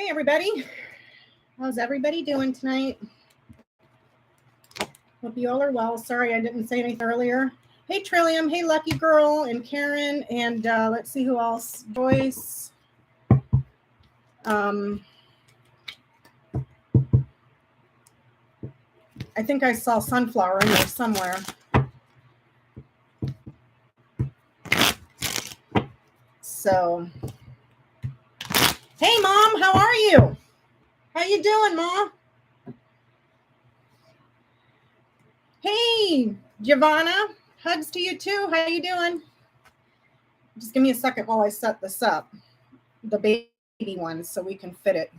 Hey, everybody. How's everybody doing tonight? Hope you all are well. Sorry I didn't say anything earlier. Hey, Trillium. Hey, Lucky Girl and Karin. And let's see who else. Joyce. I think I saw Sunflower in there somewhere. So, hey, Mom. How are you? How you doing, Mom? Hey, Giovanna. Hugs to you, too. How you doing? Just give me a second while I set this up. The baby one, so we can fit it.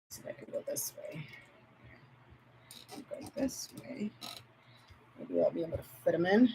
So I can go this way. I'll go this way. Maybe I'll be able to fit them in.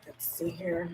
Let's see here.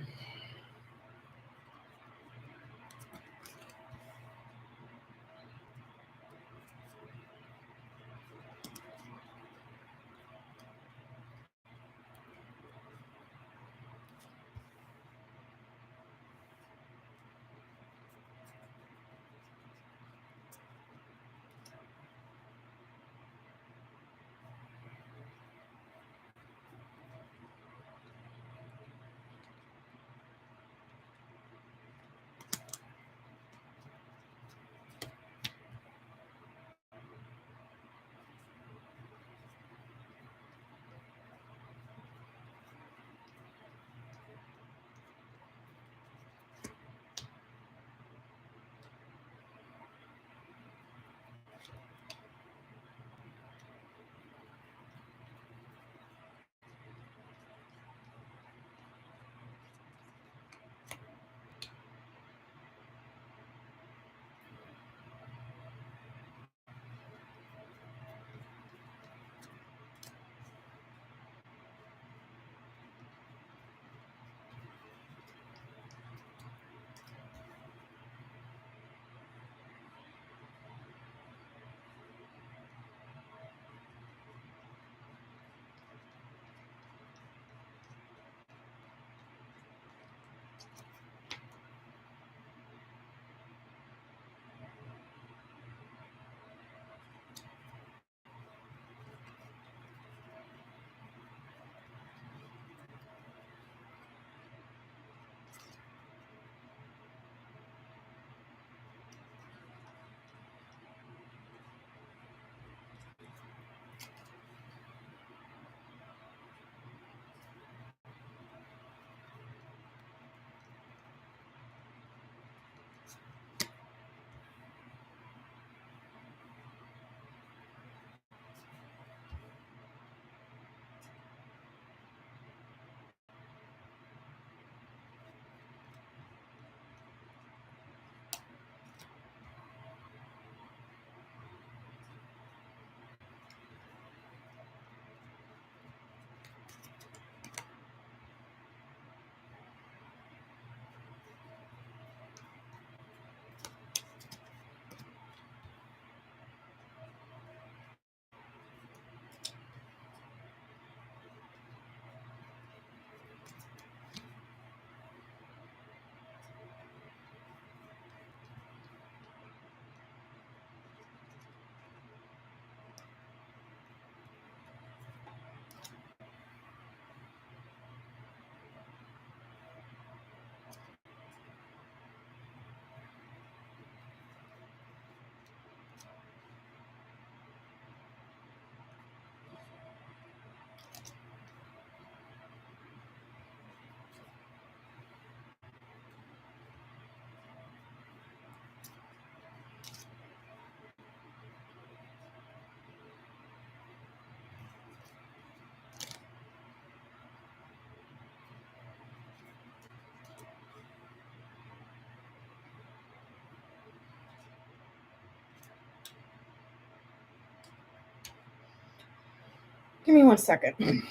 Give me 1 second.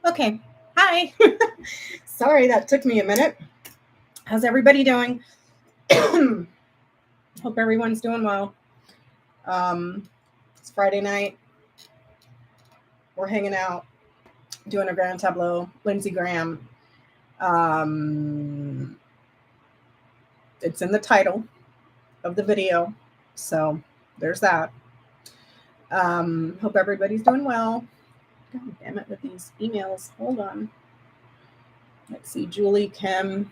Okay. Hi. Sorry, that took me a minute. How's everybody doing? Hope everyone's doing well. It's Friday night. We're hanging out, doing a grand tableau. Lindsey Graham. It's in the title of the video. So there's that. Hope everybody's doing well. God damn it with these emails. Hold on. Let's see. Julie, Kim.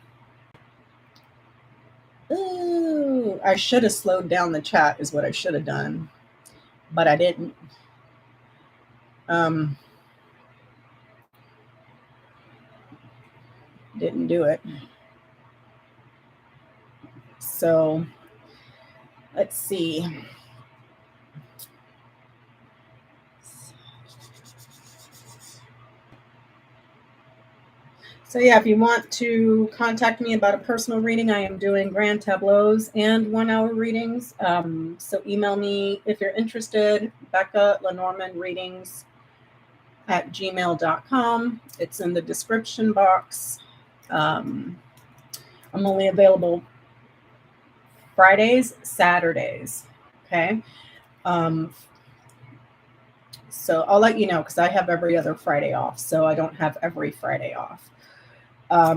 Ooh, I should have slowed down the chat is what I should have done. But I didn't. Didn't do it. So let's see. So yeah, if you want to contact me about a personal reading, I am doing grand tableaus and 1 hour readings. So email me if you're interested, Becca-Lenormand readings at gmail.com. It's in the description box. I'm only available Fridays, Saturdays. Okay. So I'll let you know because I have every other Friday off. So I don't have every Friday off.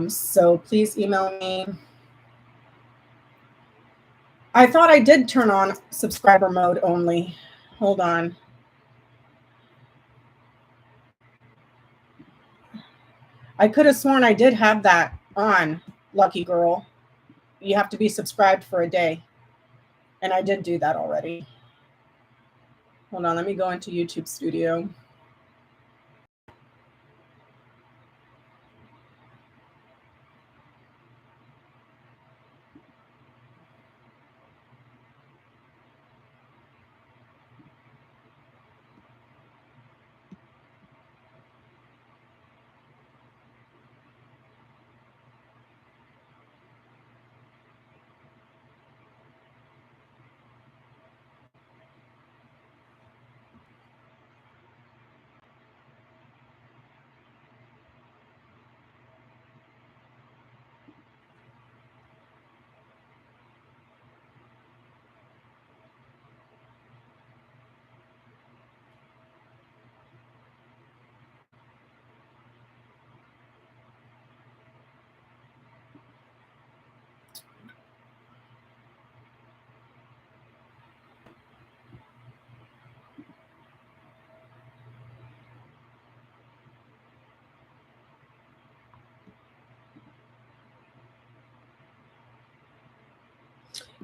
So please email me. I thought I did turn on subscriber mode only. Hold on. I could have sworn I did have that on, lucky girl. You have to be subscribed for a day. And I did do that already. Hold on, let me go into YouTube Studio.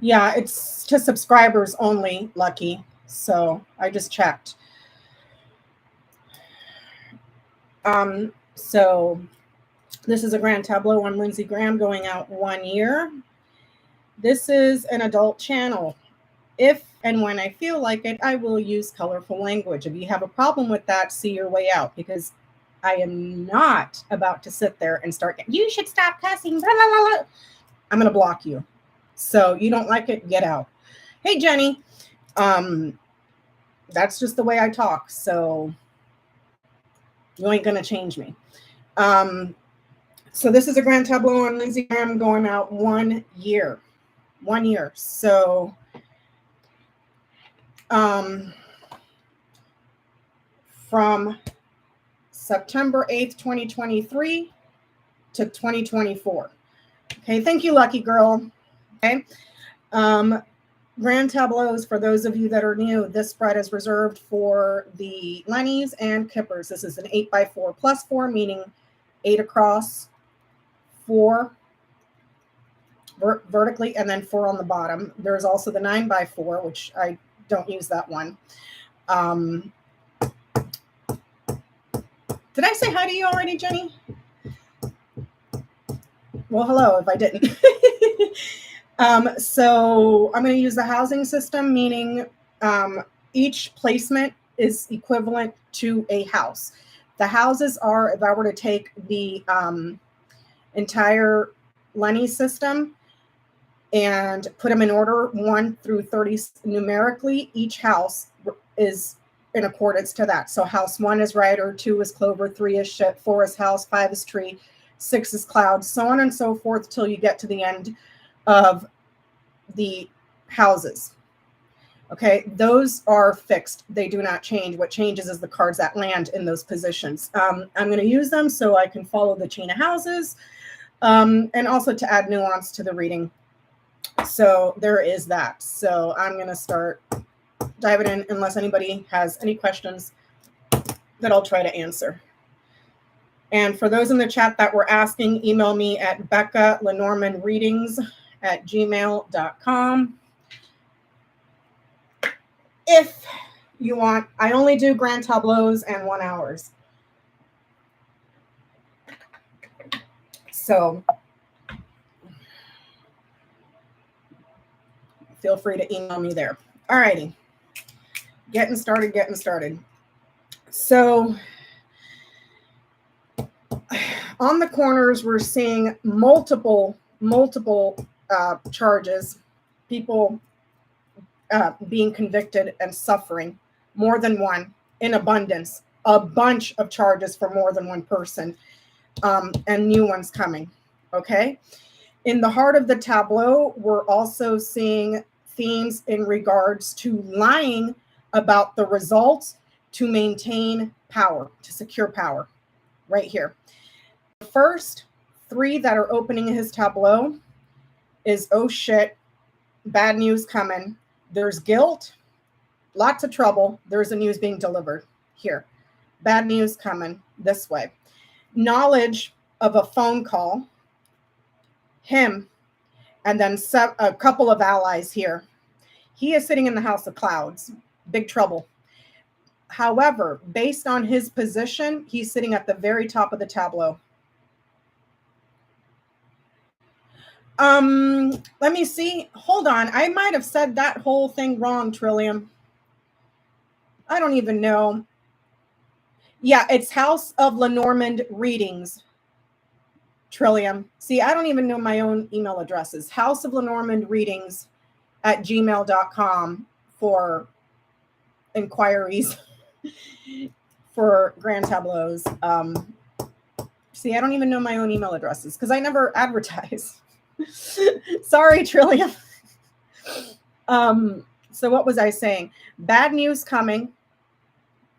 Yeah, it's to subscribers only, lucky. So I just checked. So this is a grand tableau on Lindsey Graham going out 1 year. This is an adult channel. If and when I feel like it, I will use colorful language. If you have a problem with that, see your way out, because I am not about to sit there and start, you should stop cussing. Blah, blah, blah, blah. I'm going to block you. So you don't like it, get out. Hey, Jenny. That's just the way I talk. So you ain't going to change me. So this is a grand tableau on Lindsey Graham going out 1 year. 1 year. So from September 8th, 2023 to 2024. Okay, thank you, lucky girl. Okay. Grand tableaus, for those of you that are new, this spread is reserved for the Lennies and Kippers. This is an 8x4 plus 4, meaning 8 across, 4 vertically, and then 4 on the bottom. There's also the 9x4, which I don't use that one. Did I say hi to you already, Jenny? Well, hello, if I didn't. So I'm going to use the housing system, meaning each placement is equivalent to a house. The houses are, if I were to take the entire Lenny system and put them in order 1 through 30 numerically, each house is in accordance to that. So house 1 is rider, 2 is clover, 3 is ship, 4 is house, 5 is tree, 6 is cloud, so on and so forth till you get to the end of the houses. Okay, those are fixed. They do not change. What changes is the cards that land in those positions. I'm going to use them so I can follow the chain of houses, and also to add nuance to the reading. So there is that. So I'm going to start diving in unless anybody has any questions that I'll try to answer. And for those in the chat that were asking, email me at Becca-Lenormand-readings@gmail.com. If you want, I only do grand tableaus and 1 hours. So feel free to email me there. All righty. Getting started. So on the corners, we're seeing multiple charges, people being convicted and suffering, more than one, in abundance, a bunch of charges for more than one person, and new ones coming. Okay. In the heart of the tableau, we're also seeing themes in regards to lying about the results to maintain power, to secure power, right here. The first 3 that are opening his tableau is, oh shit, bad news coming. There's guilt, lots of trouble. There's a news being delivered here. Bad news coming this way. Knowledge of a phone call, him, and then a couple of allies here. He is sitting in the House of Clouds, big trouble. However, based on his position, he's sitting at the very top of the tableau. Let me see. Hold on. I might have said that whole thing wrong, Trillium. I don't even know. Yeah, it's House of Lenormand Readings, Trillium. See, I don't even know my own email addresses. House of Lenormand Readings @gmail.com for inquiries for grand tableaus. See, I don't even know my own email addresses because I never advertise. Sorry, Trillium. So what was I saying? Bad news coming,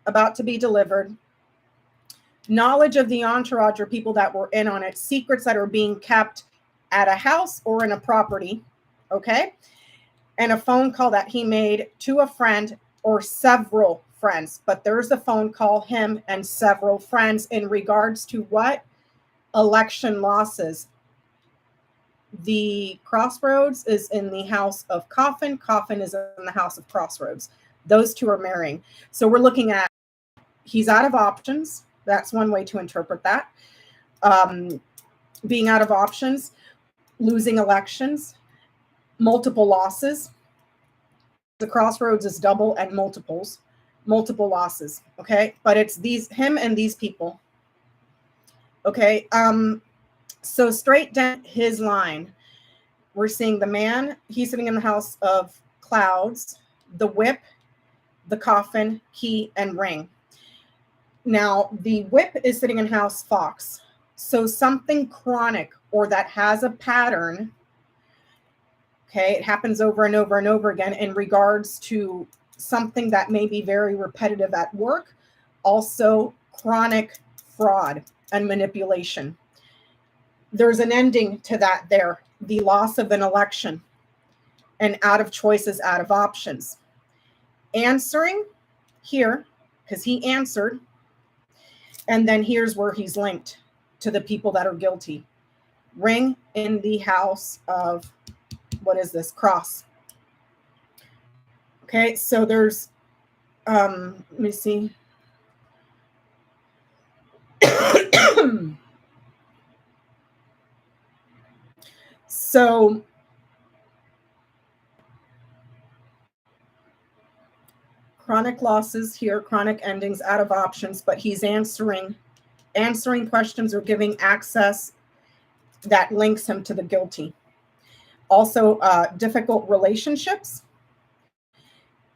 about to be delivered. Knowledge of the entourage or people that were in on it. Secrets that are being kept at a house or in a property. Okay. And a phone call that he made to a friend or several friends. But there's a phone call, him and several friends, in regards to what? Election losses. The crossroads is in the house of coffin. Coffin is in the house of crossroads. Those two are marrying. So we're looking at, he's out of options. That's one way to interpret that. Being out of options, losing elections, multiple losses. The crossroads is double and multiple losses. Okay. But it's him and these people. Okay. So straight down his line, we're seeing the man, he's sitting in the house of clouds, the whip, the coffin, key, and ring. Now, the whip is sitting in house fox. So something chronic or that has a pattern, okay, it happens over and over and over again in regards to something that may be very repetitive at work, also chronic fraud and manipulation. there's an ending to that there. The loss of an election, and out of choices, out of options. Answering here, because he answered. And then here's where he's linked to the people that are guilty. Ring in the house of, what is this? Cross. Okay, so there's, let me see. So chronic losses here, chronic endings, out of options, but he's answering questions or giving access that links him to the guilty. Also, difficult relationships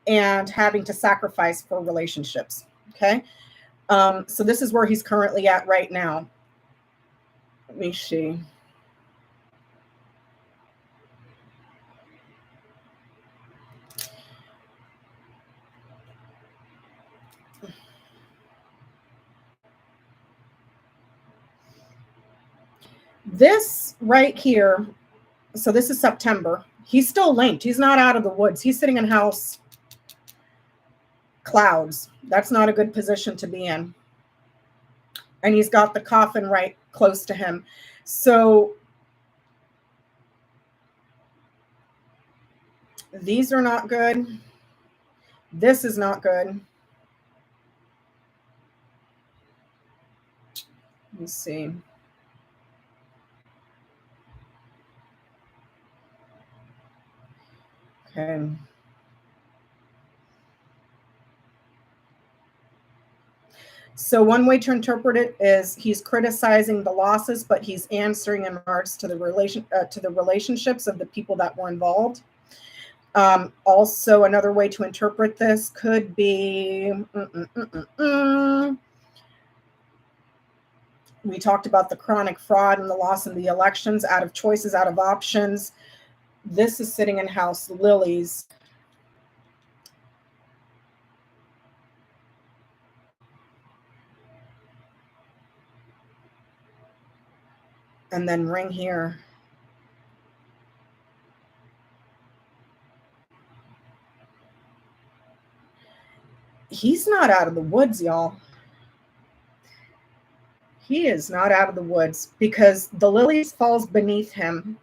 and having to sacrifice for relationships. Okay, so this is where he's currently at right now. Let me see. This right here, so this is September. He's still linked. He's not out of the woods. He's sitting in house clouds. That's not a good position to be in. And he's got the coffin right close to him. So these are not good. This is not good. Let me see. Okay. So one way to interpret it is he's criticizing the losses, but he's answering in regards to the relationships of the people that were involved. Also, another way to interpret this could be, we talked about the chronic fraud and the loss in the elections, out of choices, out of options. This is sitting in house lilies. And then ring here. He's not out of the woods, y'all. He is not out of the woods because the lilies falls beneath him.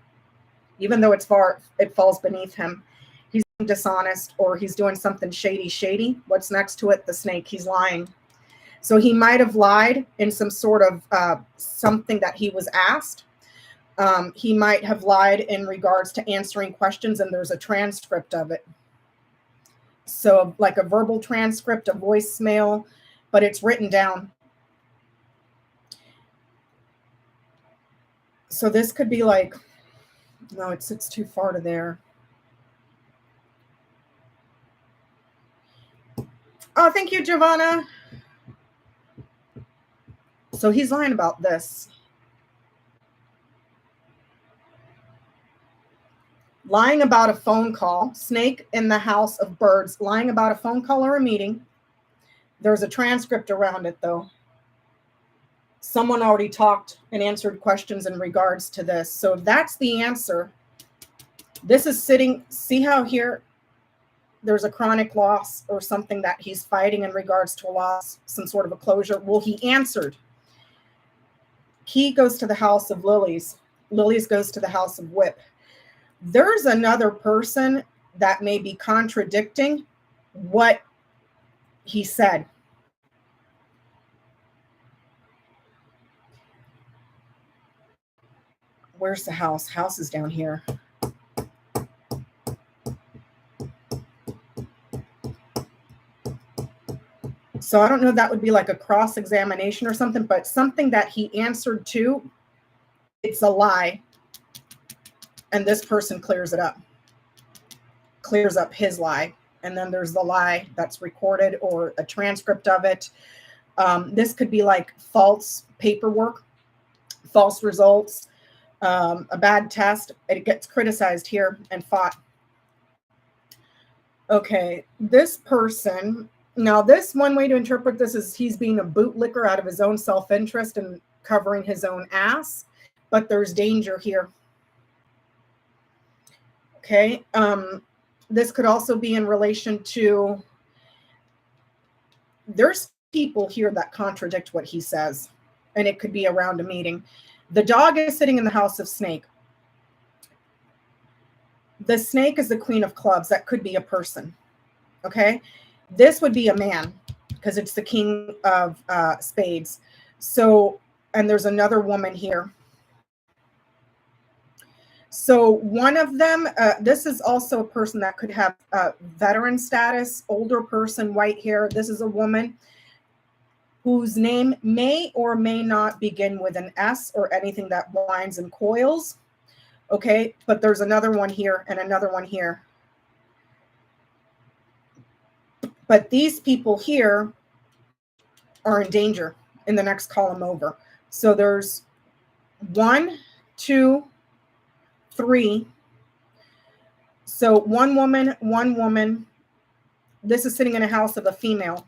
Even though it's far, it falls beneath him. He's dishonest or he's doing something shady. What's next to it? The snake. He's lying. So he might have lied in some sort of something that he was asked. He might have lied in regards to answering questions, and there's a transcript of it. So like a verbal transcript, a voicemail, but it's written down. So this could be like, no, it sits too far to there. Oh, thank you, Giovanna. So he's lying about this. Lying about a phone call, snake in the house of birds, lying about a phone call or a meeting. There's a transcript around it, though. Someone already talked and answered questions in regards to this. So if that's the answer, this is sitting, see how here there's a chronic loss or something that he's fighting in regards to a loss, some sort of a closure. Well, he answered. Key goes to the house of lilies. Lilies goes to the house of whip. There's another person that may be contradicting what he said. Where's the house? House is down here. So I don't know if that would be like a cross-examination or something, but something that he answered to, it's a lie. And this person clears it up. Clears up his lie. And then there's the lie that's recorded or a transcript of it. This could be like false paperwork, false results, a bad test. It gets criticized here and fought. Okay, this person, now this one way to interpret this is he's being a bootlicker out of his own self-interest and covering his own ass. but there's danger here. Okay. This could also be in relation to, there's people here that contradict what he says, and it could be around a meeting. The dog is sitting in the house of snake. The snake is the queen of clubs. That could be a person. Okay. This would be a man because it's the king of spades. So, and there's another woman here. So one of them, this is also a person that could have veteran status, older person, white hair. This is a woman whose name may or may not begin with an S or anything that winds and coils. Okay, but there's another one here and another one here. But these people here are in danger in the next column over. So there's 1, 2, 3. So one woman, one woman. This is sitting in a house of a female.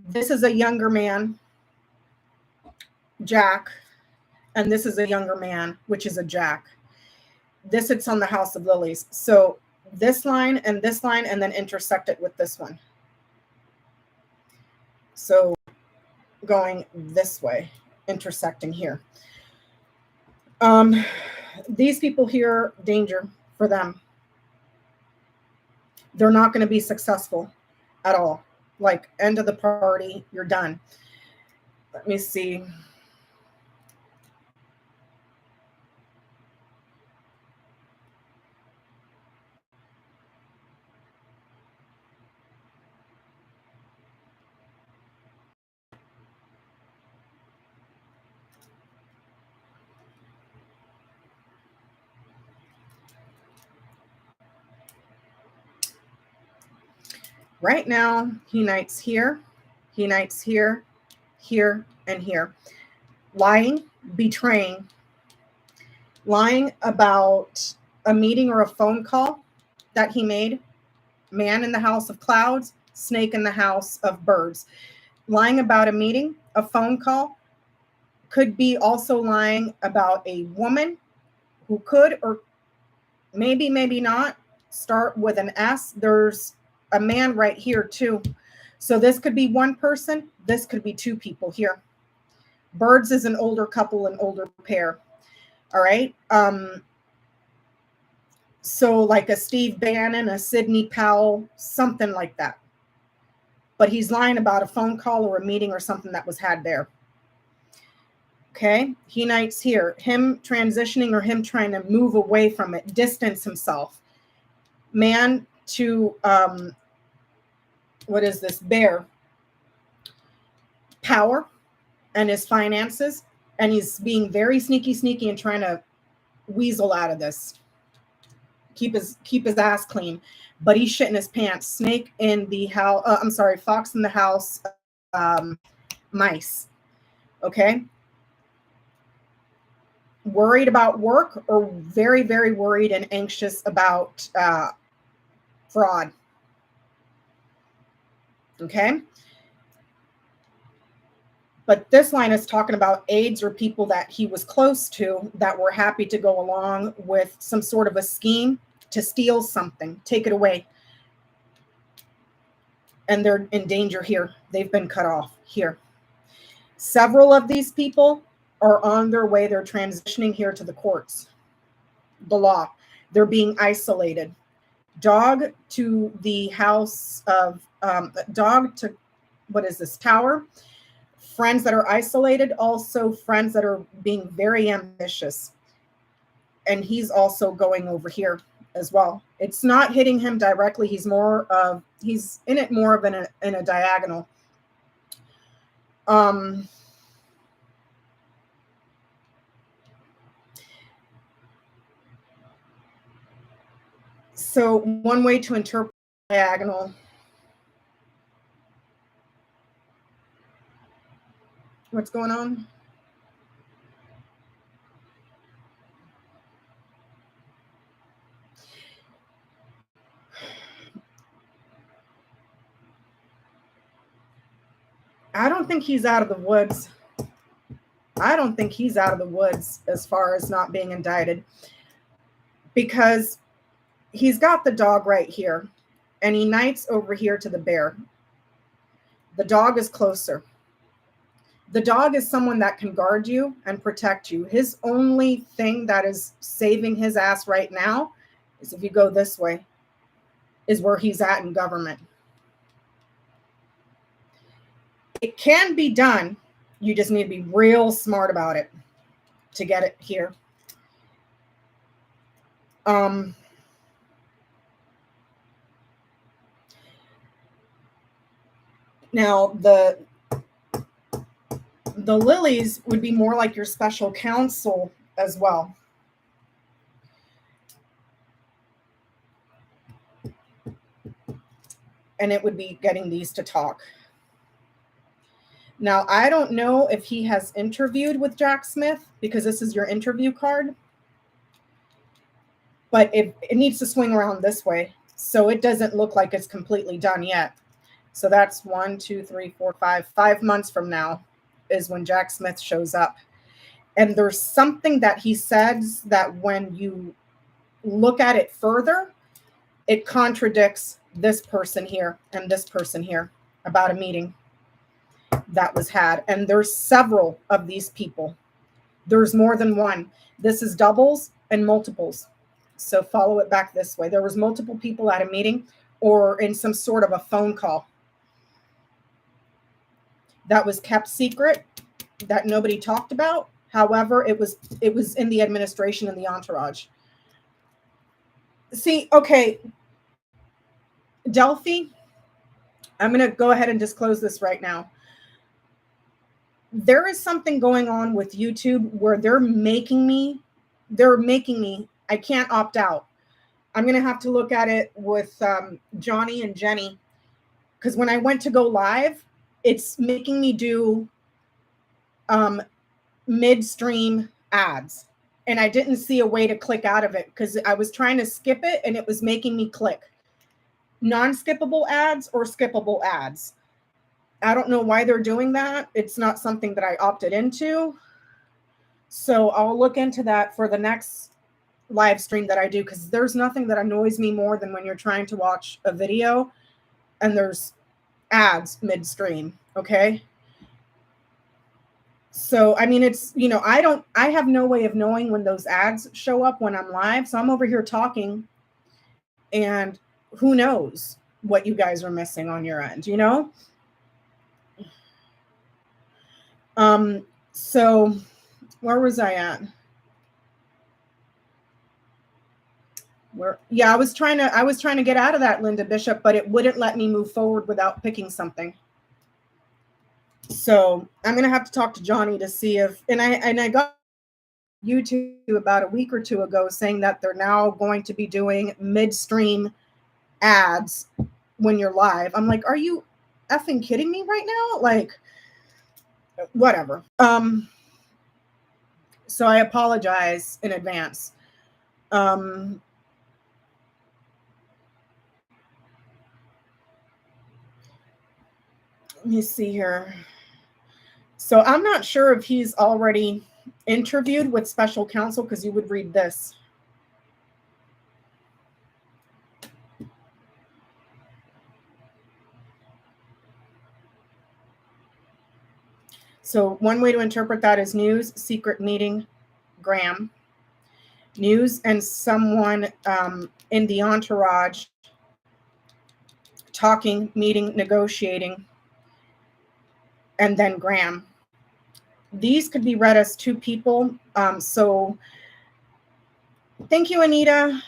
This is a younger man, Jack. And this is a younger man, which is a Jack. This sits on the house of lilies. So this line, and then intersect it with this one. So going this way, intersecting here. These people here, danger for them. They're not going to be successful at all. Like, end of the party, you're done. Let me see. Right now, he knights here, here, here, and here. Lying, betraying, lying about a meeting or a phone call that he made. Man in the house of clouds, snake in the house of birds. Lying about a meeting, a phone call. Could be also lying about a woman who could, or maybe not, start with an S. There's a man right here too. So this could be one person. This could be two people here. Birds is an older couple, an older pair. All right. So like a Steve Bannon, a Sidney Powell, something like that. But he's lying about a phone call or a meeting or something that was had there. Okay. He knights here. Him transitioning or him trying to move away from it, distance himself. Man to, what is this? Bear. Power and his finances. And he's being very sneaky and trying to weasel out of this. Keep his ass clean. But he's shitting his pants. Snake in the house. Fox in the house. Mice. Okay. Worried about work or very, very worried and anxious about fraud. Okay. But this line is talking about aides or people that he was close to that were happy to go along with some sort of a scheme to steal something, take it away. And they're in danger here. They've been cut off here. Several of these people are on their way. They're transitioning here to the courts, the law. They're being isolated. Dog to the house of, dog to, what is this, tower? Friends that are isolated, also friends that are being very ambitious. And he's also going over here as well. It's not hitting him directly. He's in it more of in a diagonal. So one way to interpret diagonal. What's going on? I don't think he's out of the woods. I don't think he's out of the woods as far as not being indicted, because he's got the dog right here and he knights over here to the bear. The dog is closer. The dog is someone that can guard you and protect you. His only thing that is saving his ass right now is if you go this way, is where he's at in government. It can be done. You just need to be real smart about it to get it here. Now, the lilies would be more like your special counsel as well. And it would be getting these to talk. Now, I don't know if he has interviewed with Jack Smith, because this is your interview card. But it needs to swing around this way, so it doesn't look like it's completely done yet. So that's 1, 2, 3, 4, 5 months from now is when Jack Smith shows up. And there's something that he says that when you look at it further, it contradicts this person here and this person here about a meeting that was had. And there's several of these people. There's more than one. This is doubles and multiples. So follow it back this way. There was multiple people at a meeting or in some sort of a phone call that was kept secret, that nobody talked about. However, it was in the administration and the entourage. See, okay, Delphi, I'm going to go ahead and disclose this right now. There is something going on with YouTube where they're making me, I can't opt out. I'm going to have to look at it with Johnny and Jenny, because when I went to go live, it's making me do midstream ads. And I didn't see a way to click out of it because I was trying to skip it and it was making me click non-skippable ads or skippable ads. I don't know why they're doing that. It's not something that I opted into. So I'll look into that for the next live stream that I do, because there's nothing that annoys me more than when you're trying to watch a video and there's ads midstream. Okay. So, I mean, it's, you know, I have no way of knowing when those ads show up when I'm live. So I'm over here talking and who knows what you guys are missing on your end, you know? So where was I at? Yeah, I was trying to get out of that, Linda Bishop, but it wouldn't let me move forward without picking something. So I'm going to have to talk to Johnny to see if, and I got YouTube about a week or two ago saying that they're now going to be doing midstream ads when you're live. I'm like, are you effing kidding me right now? Like, whatever. So I apologize in advance. Let me see here. So I'm not sure if he's already interviewed with special counsel, because you would read this. So one way to interpret that is news, secret meeting, Graham. News and someone in the entourage talking, meeting, negotiating, and then Graham. These could be read as two people. So thank you, Anita.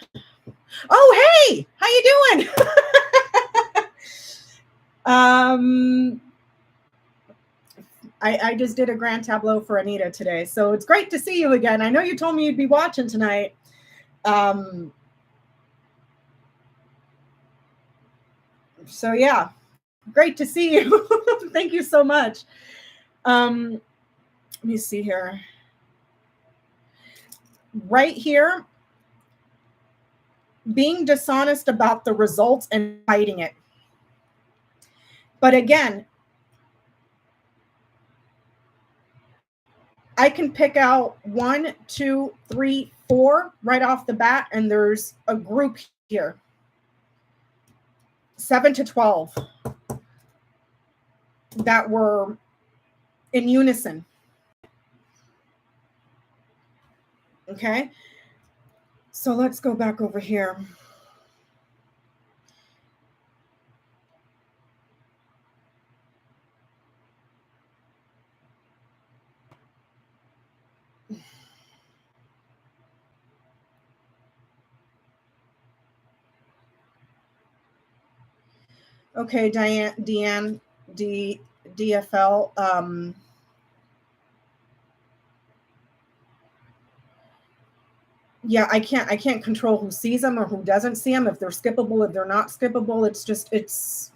Oh, hey, how you doing? I just did a grand tableau for Anita today. So it's great to see you again. I know you told me you'd be watching tonight. So yeah, great to see you. Thank you so much. Let me see here. Right here, being dishonest about the results and hiding it. But again, I can pick out 1, 2, 3, 4 right off the bat, and there's a group here. 7 to 12 that were in unison. Okay, so let's go back over here. Okay, Deanne, DFL. Yeah, I can't control who sees them or who doesn't see them. If they're skippable, if they're not skippable, it's.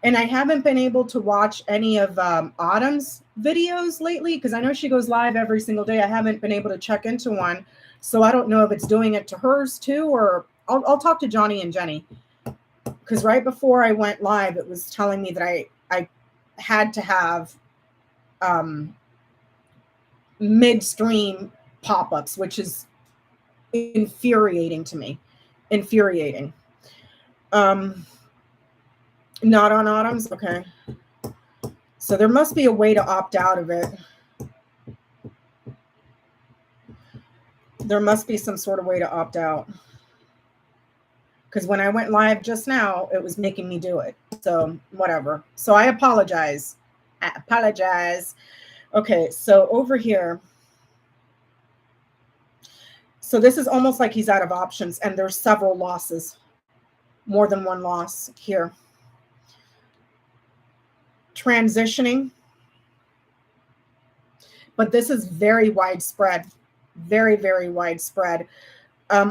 And I haven't been able to watch any of Autumn's videos lately because I know she goes live every single day. I haven't been able to check into one, so I don't know if it's doing it to hers too, or I'll talk to Johnny and Jenny, because right before I went live, it was telling me that I had to have midstream pop-ups, which is infuriating to me. Infuriating. Not on Autumn's? Okay. So there must be a way to opt out of it. There must be some sort of way to opt out. Because when I went live just now, it was making me do it. So whatever. So I apologize. I apologize. Okay, so over here. So this is almost like he's out of options, and there's several losses. More than one loss here. Transitioning. But this is very widespread. Very, very widespread.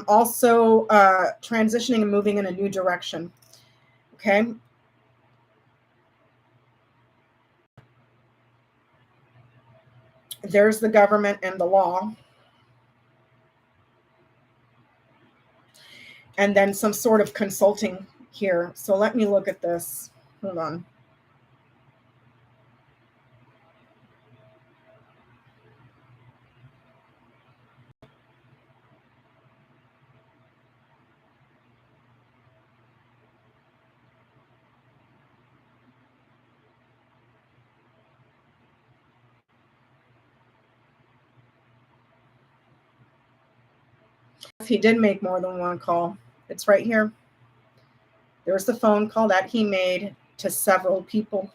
Also transitioning and moving in a new direction. Okay. There's the government and the law. And then some sort of consulting here. So let me look at this. Hold on. He did make more than one call. It's right here. There's the phone call that he made to several people,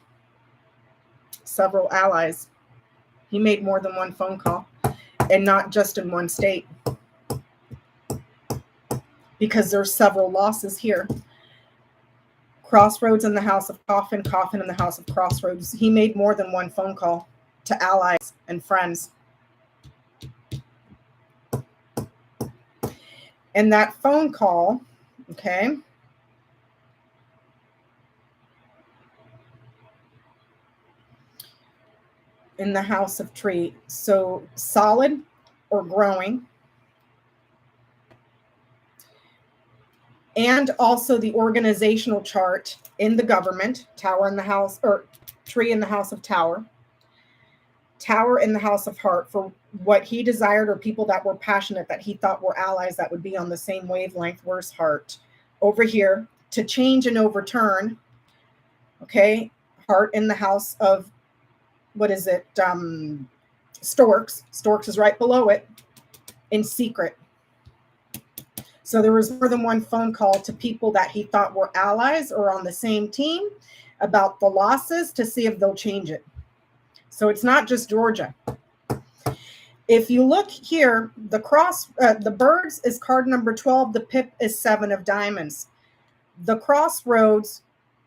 several allies. He made more than one phone call, and not just in one state, because there's several losses here. Crossroads in the house of Coffin, Coffin in the house of Crossroads. He made more than one phone call to allies and friends. And that phone call, okay, in the house of Tree. So solid or growing. And also the organizational chart in the government, Tower in the house, or Tree in the house of Tower. Tower in the house of Heart, for what he desired, or people that were passionate, that he thought were allies that would be on the same wavelength. Where's Heart? Over here, to change and overturn. Okay, Heart in the house of, what is it? Storks. Storks is right below it, in secret. So there was more than one phone call to people that he thought were allies or on the same team about the losses, to see if they'll change it. So it's not just Georgia. If you look here, the birds is card number 12. The pip is 7 of diamonds. The crossroads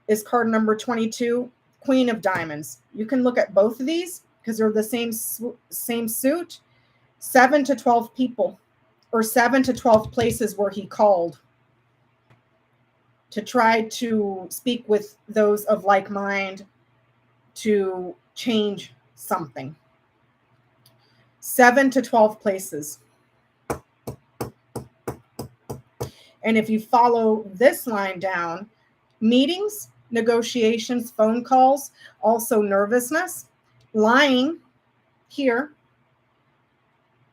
is card number 22, Queen of diamonds. You can look at both of these because they're the same suit. 7 to 12 people, or 7 to 12 places where he called to try to speak with those of like mind to change something. 7 to 12 places. And if you follow this line down, meetings negotiations, phone calls, also nervousness, lying here.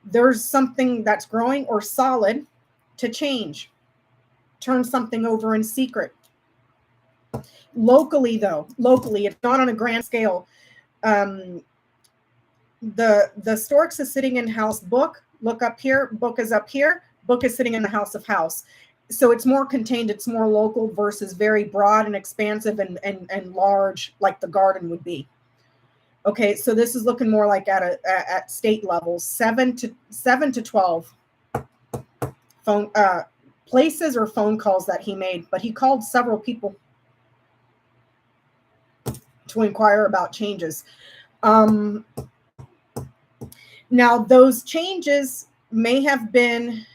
There's something that's growing or solid to change. Turn something over in secret. Locally, though, locally, it's not on a grand scale. The storks is sitting in house book. Look up here. Book is up here. Book is sitting in the house of house. So it's more contained. It's more local versus very broad and expansive and large, like the garden would be. Okay, so this is looking more like at state levels, 7 to 12 phone places or phone calls that he made, but he called several people to inquire about changes. Now, those changes may have been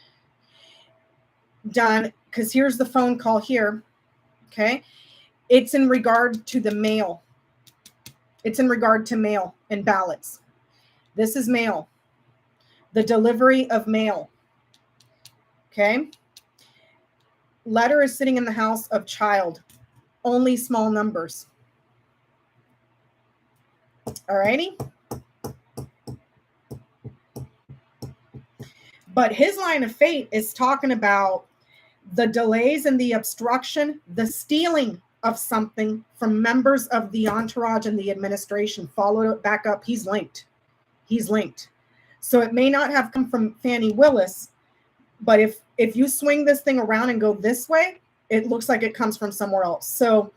done because here's the phone call here. Okay, it's in regard to the mail. It's in regard to mail and ballots. This is mail, the delivery of mail. Okay, letter is sitting in the house of child, only small numbers. All righty. But his line of fate is talking about the delays and the obstruction, the stealing of something from members of the entourage and the administration. Followed it back up. He's linked. He's linked. So it may not have come from Fannie Willis, but if you swing this thing around and go this way, it looks like it comes from somewhere else. So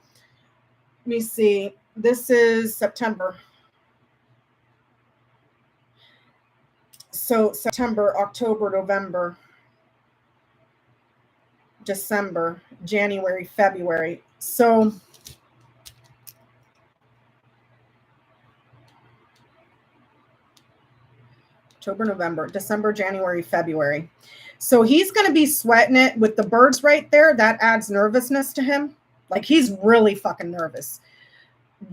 let me see. This is September. So September, October, November, December, January, February. So October, November, December, January, February. So he's going to be sweating it with the birds right there. That adds nervousness to him. Like he's really fucking nervous.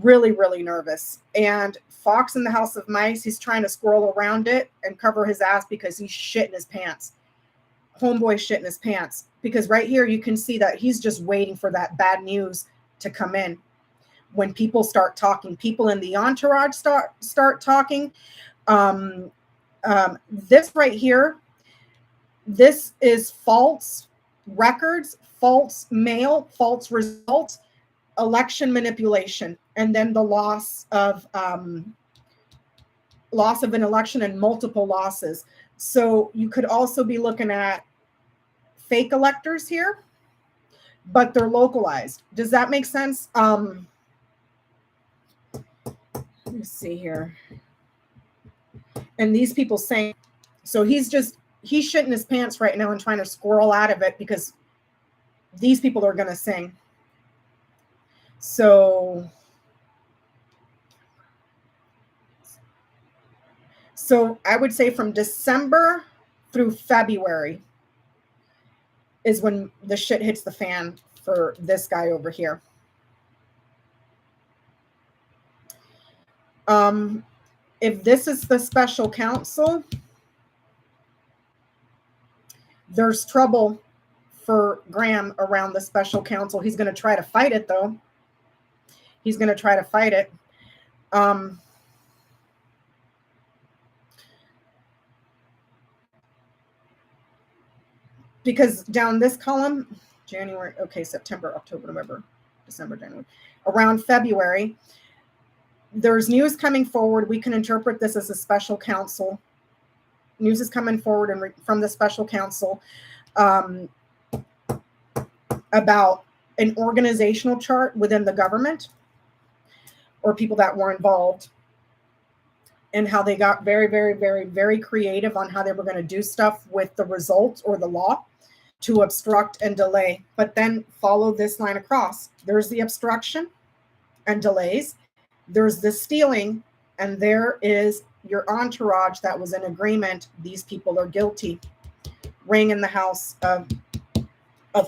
Really, really nervous. And Fox in the House of Mice, he's trying to squirrel around it and cover his ass because he's shitting his pants. Homeboy shitting his pants. Because right here you can see that he's just waiting for that bad news to come in. When people start talking, people in the entourage start talking. This right here, this is false records, false mail, false results, election manipulation, and then the loss of an election and multiple losses. So you could also be looking at fake electors here, but they're localized. Does that make sense? Let me see here. And these people saying, so he's shitting his pants right now and trying to squirrel out of it because these people are going to sing. So I would say from December through February is when the shit hits the fan for this guy over here. If this is the special counsel, there's trouble for Graham around the special counsel. He's going to try to fight it, though. He's going to try to fight it. Because down this column, January, okay, September, October, November, December, January, around February, there's news coming forward. We can interpret this as a special counsel. News is coming forward from the special counsel about an organizational chart within the government or people that were involved and how they got very, very, very, very creative on how they were going to do stuff with the results or the law to obstruct and delay. But then follow this line across. There's the obstruction and delays. There's the stealing, and there is your entourage that was in agreement. These people are guilty. Ring in the house of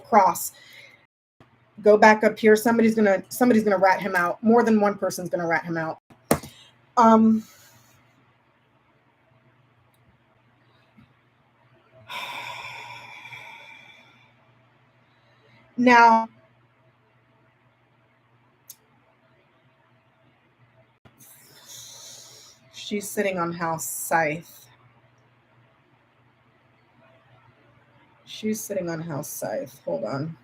cross. Go back up here. Somebody's gonna rat him out. More than one person's gonna rat him out. Now, She's sitting on house scythe. She's sitting on house scythe. Hold on.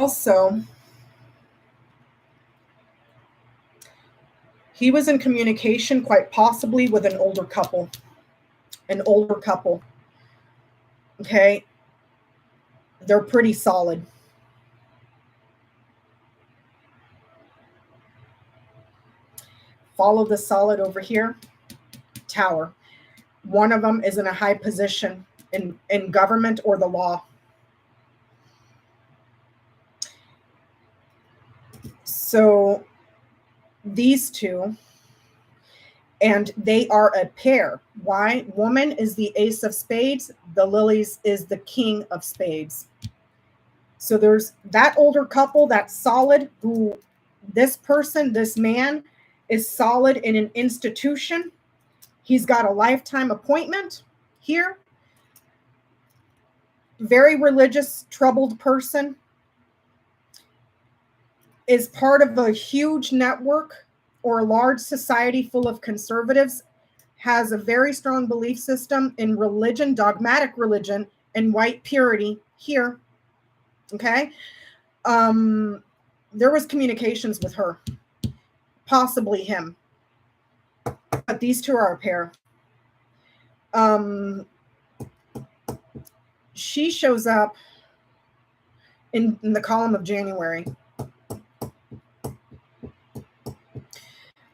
Also, he was in communication quite possibly with an older couple. An older couple. Okay. They're pretty solid. Follow the solid over here. Tower. One of them is in a high position in government or the law. So these two, and they are a pair. Why? Woman is the ace of spades. The lilies is the king of spades. So there's that older couple that's solid, who this person, this man, is solid in an institution. He's got a lifetime appointment here. Very religious, troubled person. Is part of a huge network or a large society full of conservatives. Has a very strong belief system in religion, dogmatic religion, and white purity here. Okay. There was communications with her. Possibly him. But these two are a pair. She shows up in the column of January.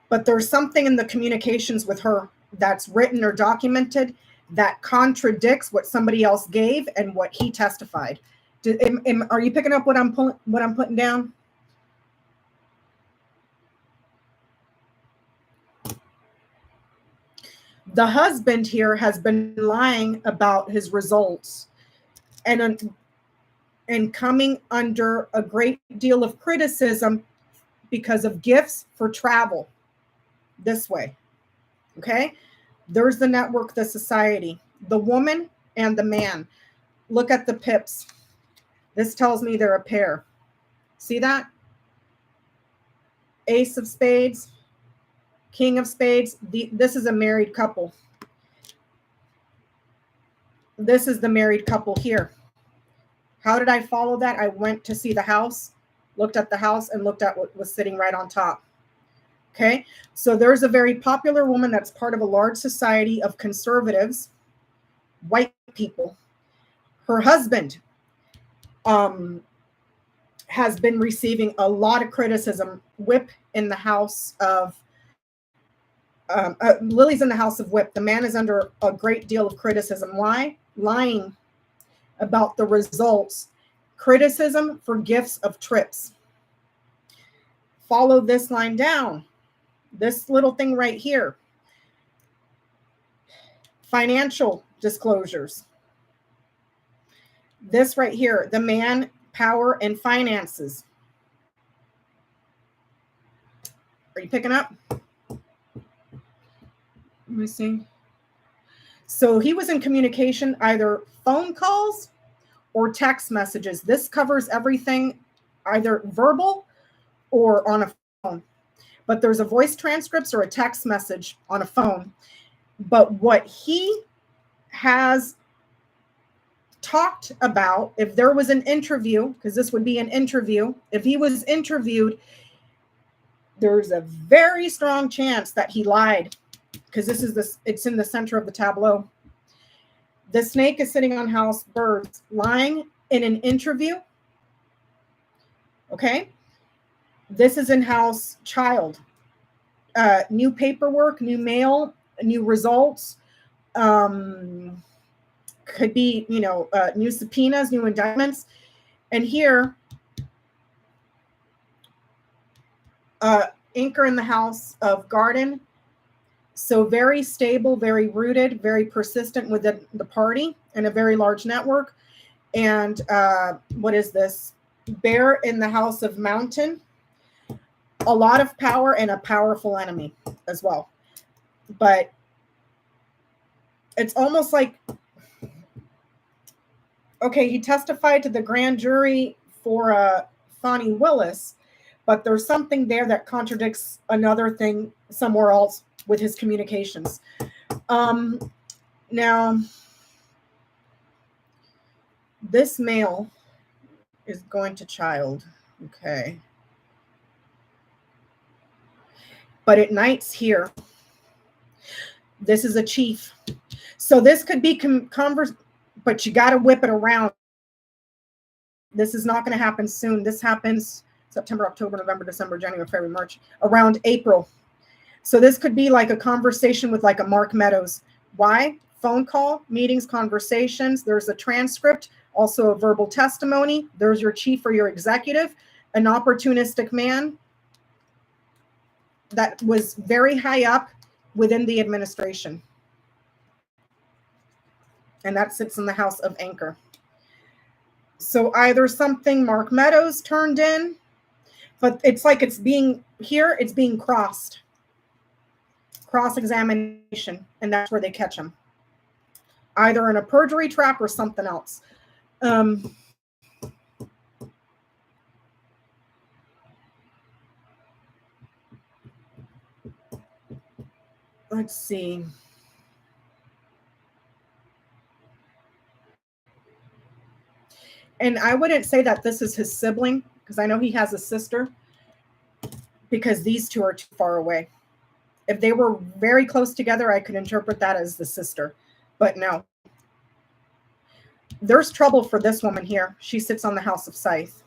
But there's something in the communications with her that's written or documented that contradicts what somebody else gave and what he testified. Are you picking up what I'm putting down? The husband here has been lying about his results and coming under a great deal of criticism because of gifts for travel this way. Okay. There's the network, the society, the woman and the man. Look at the pips. This tells me they're a pair. See that? Ace of spades, king of spades. This is a married couple. This is the married couple here. How did I follow that? I went to see the house, looked at the house, and looked at what was sitting right on top. Okay, so there's a very popular woman that's part of a large society of conservatives, white people. Her husband has been receiving a lot of criticism. Whip in the house of Lily's in the house of whip. The man is under a great deal of criticism. Why? Lying about the results. Criticism for gifts of trips. Follow this line down. This little thing right here. Financial disclosures. This right here, the man, power, and finances. Are you picking up? Let me see. So he was in communication, either phone calls or text messages. This covers everything, either verbal or on a phone. But there's a voice transcripts or a text message on a phone. But what he has talked about, if there was an interview, because this would be an interview, if he was interviewed, there's a very strong chance that he lied, because it's in the center of the tableau. The snake is sitting on house birds, lying in an interview. Okay. This is in house child. New paperwork, new mail, new results. Could be, new subpoenas, new indictments. And here, anchor in the house of garden. So very stable, very rooted, very persistent within the party and a very large network. And what is this? Bear in the house of mountain. A lot of power and a powerful enemy as well. But It's almost like, okay, he testified to the grand jury for Fonnie Willis, but there's something there that contradicts another thing somewhere else with his communications. Now, this male is going to child, okay. But at nights here, this is a chief. So this could be but you got to whip it around. This is not going to happen soon. This happens September, October, November, December, January, February, March, around April. So this could be like a conversation with like a Mark Meadows. Why? Phone call, meetings, conversations. There's a transcript, also a verbal testimony. There's your chief or your executive, an opportunistic man that was very high up within the administration. And that sits in the house of Anchor. So either something Mark Meadows turned in, but it's like it's being cross-examination, and that's where they catch him. Either in a perjury trap or something else. Let's see. And I wouldn't say that this is his sibling, because I know he has a sister, because these two are too far away. If they were very close together, I could interpret that as the sister. But no. There's trouble for this woman here. She sits on the House of Scythe.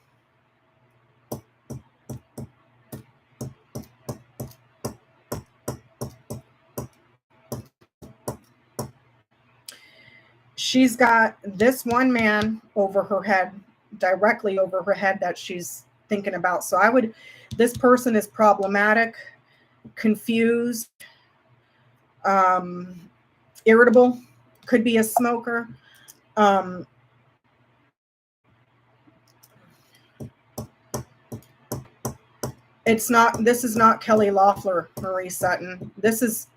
She's got this one man over her head, directly over her head, that she's thinking about. So this person is problematic, confused, irritable, could be a smoker. This is not Kelly Loeffler, Marie Sutton.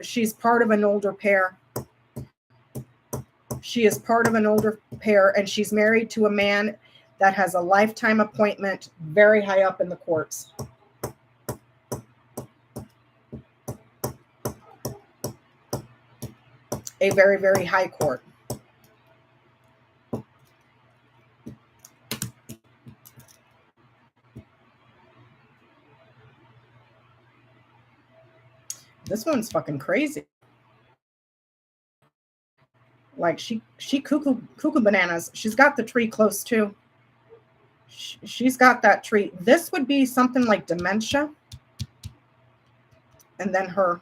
She's part of an older pair. She is part of an older pair, and she's married to a man that has a lifetime appointment very high up in the courts. A very, very high court. This one's fucking crazy. Like she cuckoo bananas. She's got the tree close too. She's got that tree. This would be something like dementia. And then her.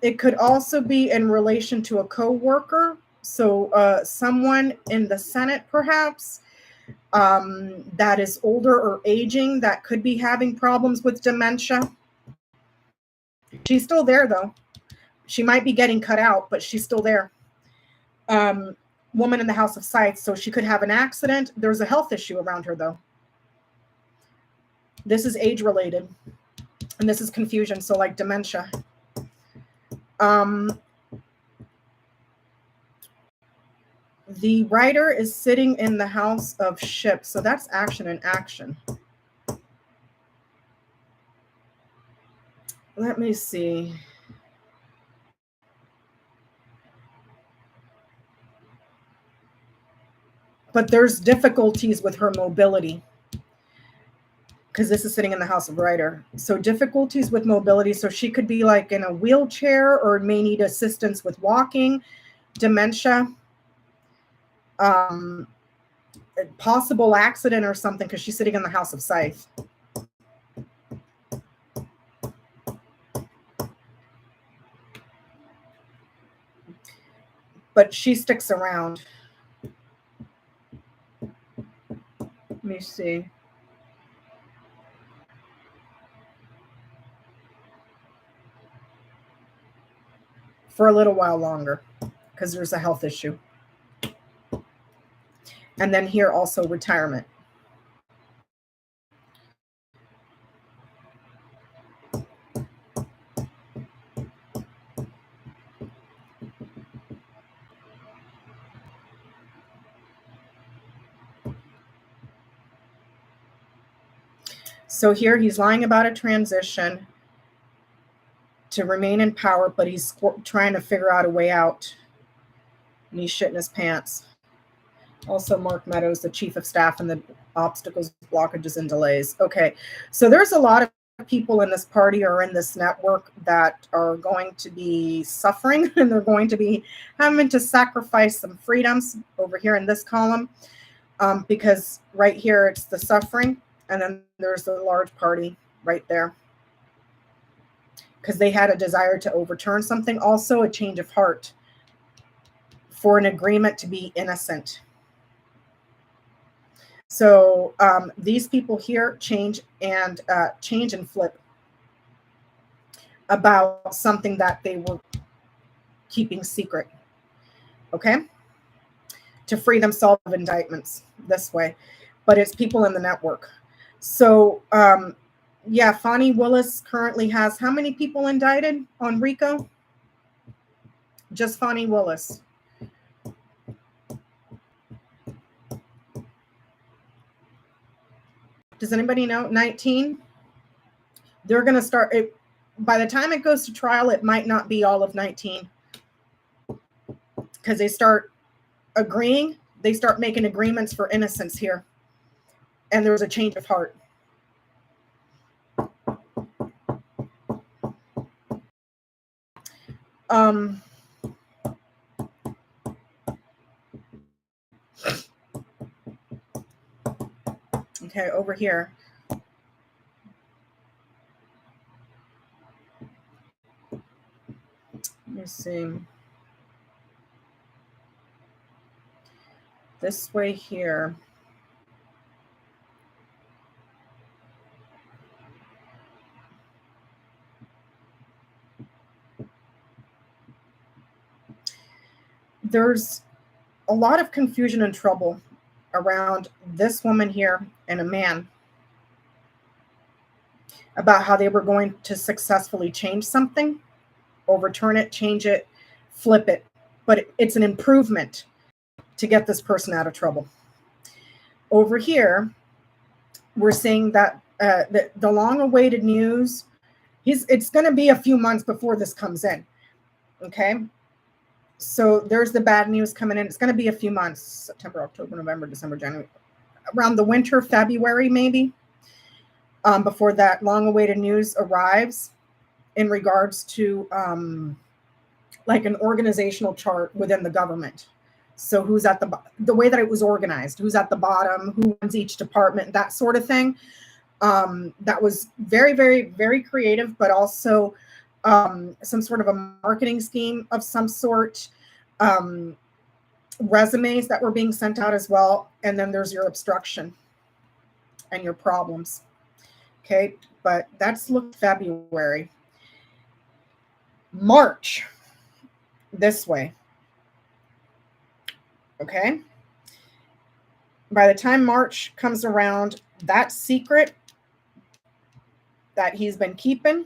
It could also be in relation to a co-worker. So someone in the Senate, perhaps, that is older or aging, that could be having problems with dementia. She's still there, though. She might be getting cut out, but she's still there. Woman in the House of Scythe, so she could have an accident. There's a health issue around her, though. This is age-related, and this is confusion, so like dementia. The writer is sitting in the House of Ships, so that's action in action. Let me see. But there's difficulties with her mobility, because this is sitting in the House of Writer. So difficulties with mobility. So she could be like in a wheelchair or may need assistance with walking, dementia, possible accident or something, because she's sitting in the House of Scythe. But she sticks around. Let me see. For a little while longer, because there's a health issue. And then here also retirement. So here he's lying about a transition to remain in power, but he's trying to figure out a way out. And he's shitting his pants. Also, Mark Meadows, the chief of staff, and the obstacles, blockages, and delays. Okay, so there's a lot of people in this party or in this network that are going to be suffering, and they're going to be having to sacrifice some freedoms over here in this column, because right here it's the suffering, and then there's the large party right there, because they had a desire to overturn something. Also, a change of heart for an agreement to be innocent. So these people here change and flip about something that they were keeping secret, okay, to free themselves of indictments this way. But it's people in the network. So yeah, Fani Willis currently has how many people indicted on RICO? Just Fani Willis. Does anybody know? 19. They're going to start it. By the time it goes to trial, it might not be all of 19, because they start agreeing. They start making agreements for innocence here. And there's a change of heart. Okay, over here. Let me see. This way here. There's a lot of confusion and trouble around this woman here and a man about how they were going to successfully change something, overturn it, change it, flip it. But it's an improvement to get this person out of trouble. Over here, we're seeing that the long-awaited news, it's going to be a few months before this comes in, okay? So there's the bad news coming in. It's going to be a few months, September, October, November, December, January, around the winter, February maybe, before that long-awaited news arrives in regards to like an organizational chart within the government. So who's at the way that it was organized, who's at the bottom, who runs each department, that sort of thing. That was very, very, very creative, but also some sort of a marketing scheme of some sort, resumes that were being sent out as well. And then there's your obstruction and your problems. Okay, but that's look February. March, this way. Okay. By the time March comes around, that secret that he's been keeping,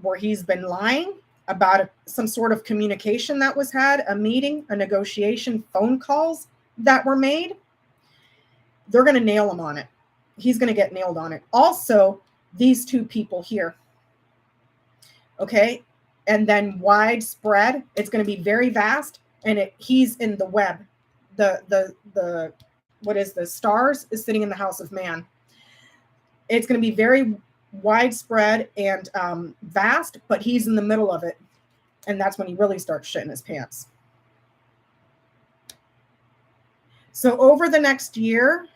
where he's been lying about some sort of communication that was had, a meeting, a negotiation, phone calls that were made, they're going to nail him on it. He's going to get nailed on it. Also, these two people here. Okay. And then widespread, it's going to be very vast. And he's in the web. The what is the stars is sitting in the house of man. It's going to be very widespread and vast, but he's in the middle of it. And that's when he really starts shitting his pants. So over the next year,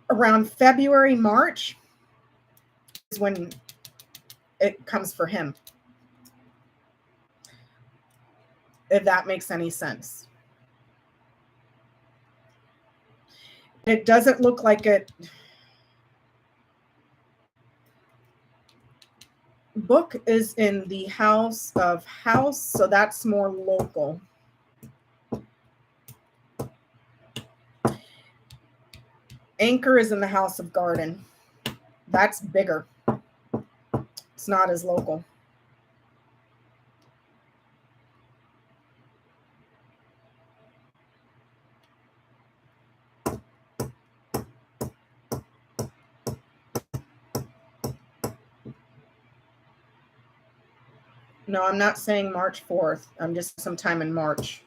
around February, March is when it comes for him. If that makes any sense. It doesn't look like it. Book is in the house of house, so that's more local. Anchor is in the house of garden. That's bigger. It's not as local. No, I'm not saying March 4th. I'm just sometime in March.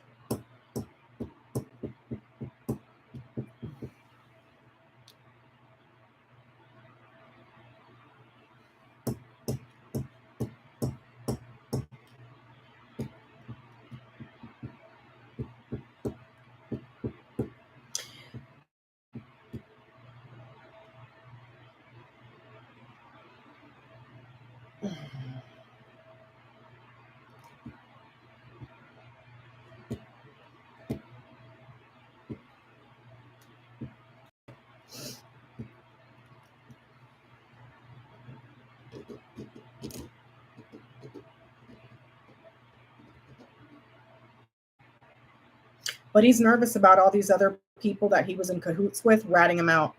But he's nervous about all these other people that he was in cahoots with ratting him out.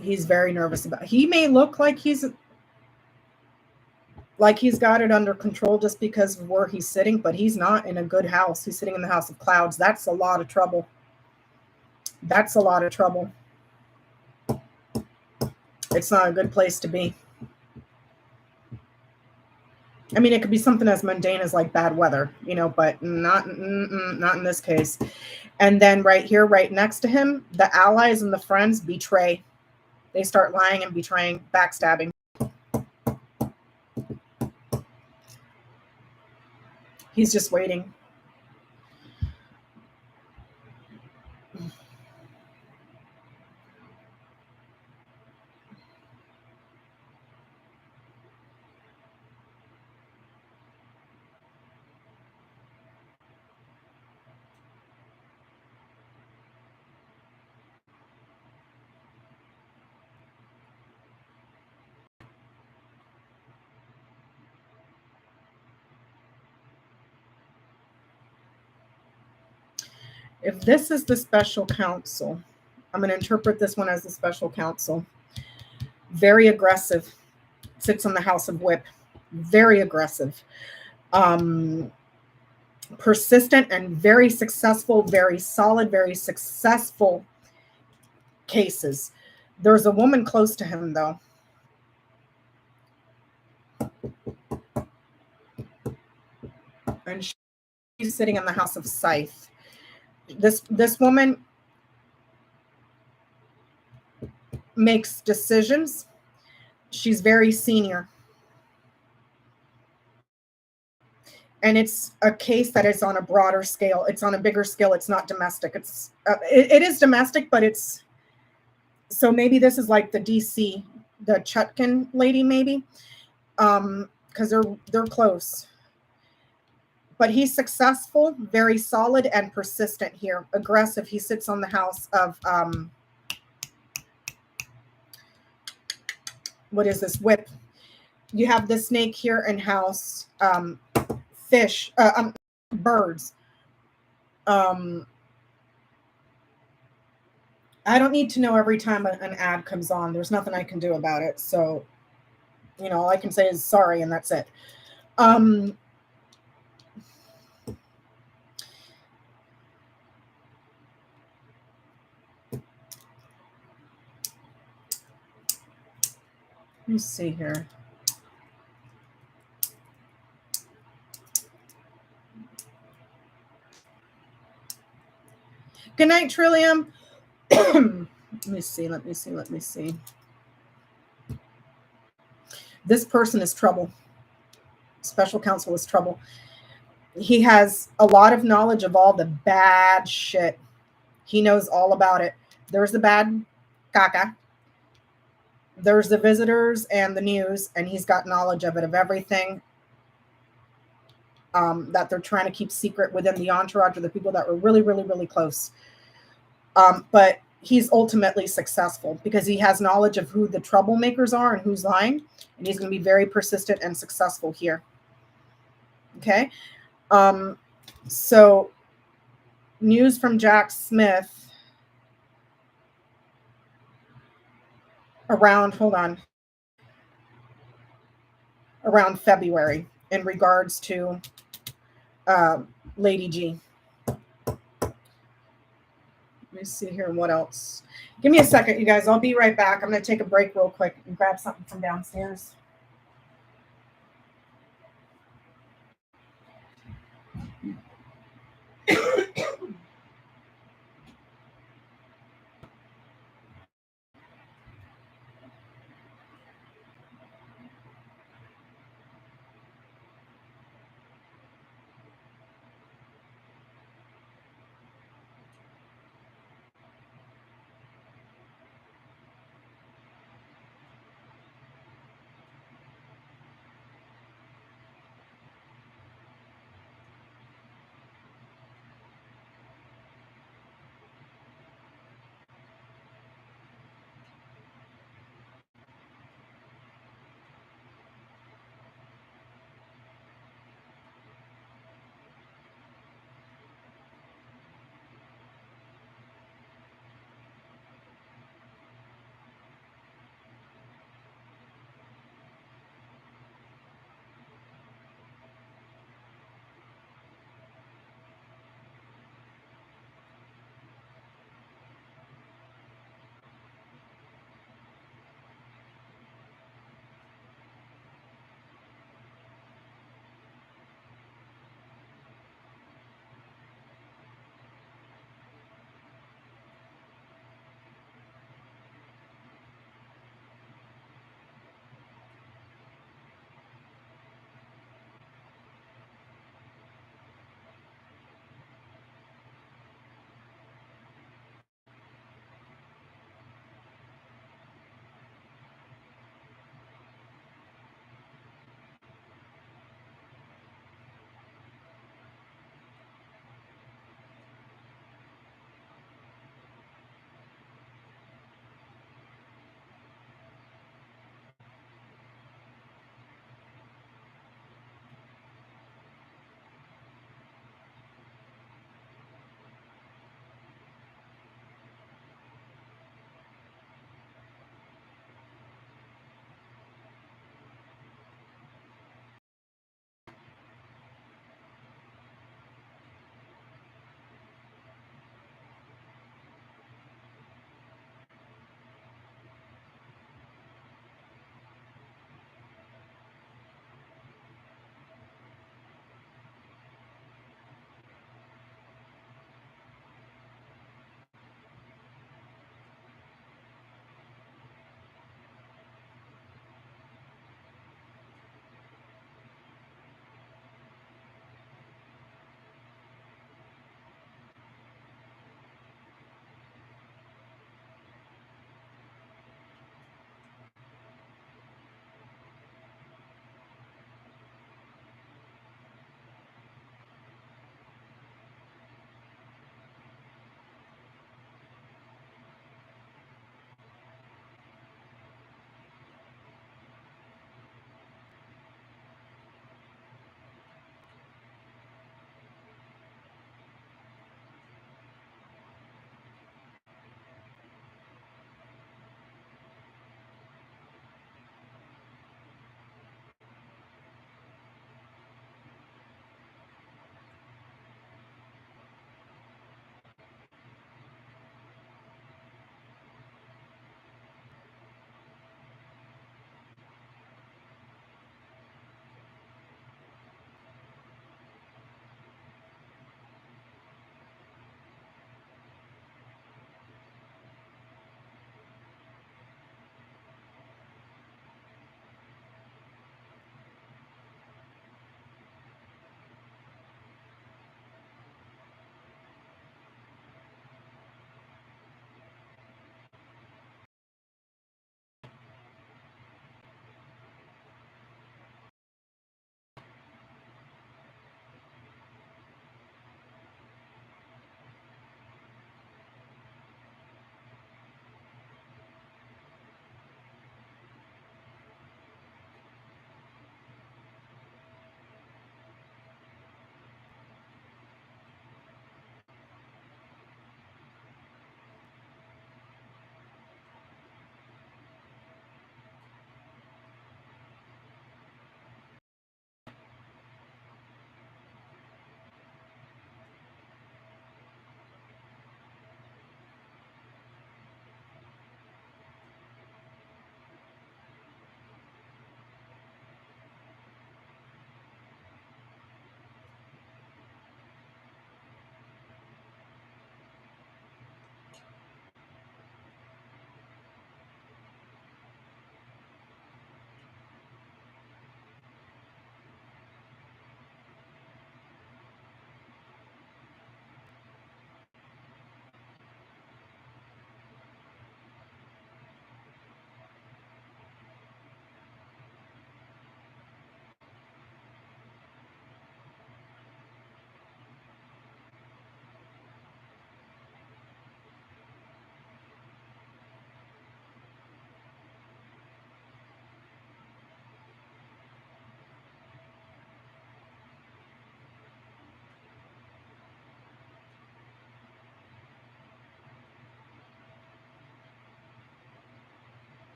He's very nervous about it. He may look like he's got it under control just because of where he's sitting, but he's not in a good house. He's sitting in the house of clouds. That's a lot of trouble. That's a lot of trouble. It's not a good place to be. I mean, it could be something as mundane as like bad weather, you know, but not in this case. And then right here, right next to him, the allies and the friends betray. They start lying and betraying, backstabbing. He's just waiting. If this is the special counsel, I'm going to interpret this one as the special counsel. Very aggressive. Sits on the house of whip. Very aggressive. Persistent and very successful, very solid, very successful cases. There's a woman close to him, though. And she's sitting in the house of scythe. This woman makes decisions. She's very senior. And it's a case that is on a broader scale. It's on a bigger scale. It's not domestic. It is domestic, but it's, so maybe this is like the DC, the Chutkin lady, maybe, because they're close. But he's successful, very solid, and persistent here. Aggressive. He sits on the house of what is this? Whip. You have the snake here in house. Fish, birds. I don't need to know every time an ad comes on. There's nothing I can do about it. So, you know, all I can say is sorry, and that's it. Let me see here. Good night, Trillium. Let me see. This person is trouble. Special counsel is trouble. He has a lot of knowledge of all the bad shit. He knows all about it. There's the bad caca. There's the visitors and the news, and he's got knowledge of it, of everything that they're trying to keep secret within the entourage of the people that were really, really, really close. But he's ultimately successful because he has knowledge of who the troublemakers are and who's lying, and he's going to be very persistent and successful here. Okay. So news from Jack Smith around February in regards to Lady G. Let me see here. What else? Give me a second, you guys. I'll be right back. I'm going to take a break real quick and grab something from downstairs.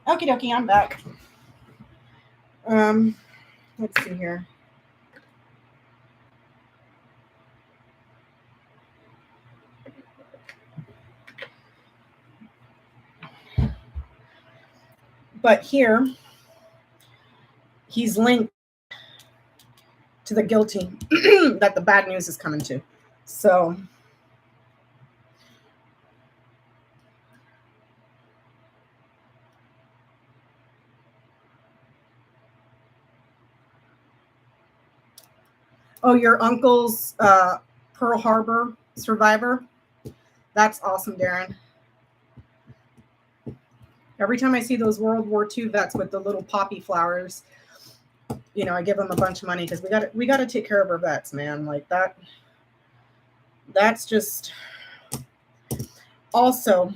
Okie dokie, I'm back. Let's see here. But here, he's linked to the guilty that the bad news is coming to. So oh, your uncle's Pearl Harbor survivor? That's awesome, Darren. Every time I see those World War II vets with the little poppy flowers, you know, I give them a bunch of money because we got to take care of our vets, man. Like that. That's just also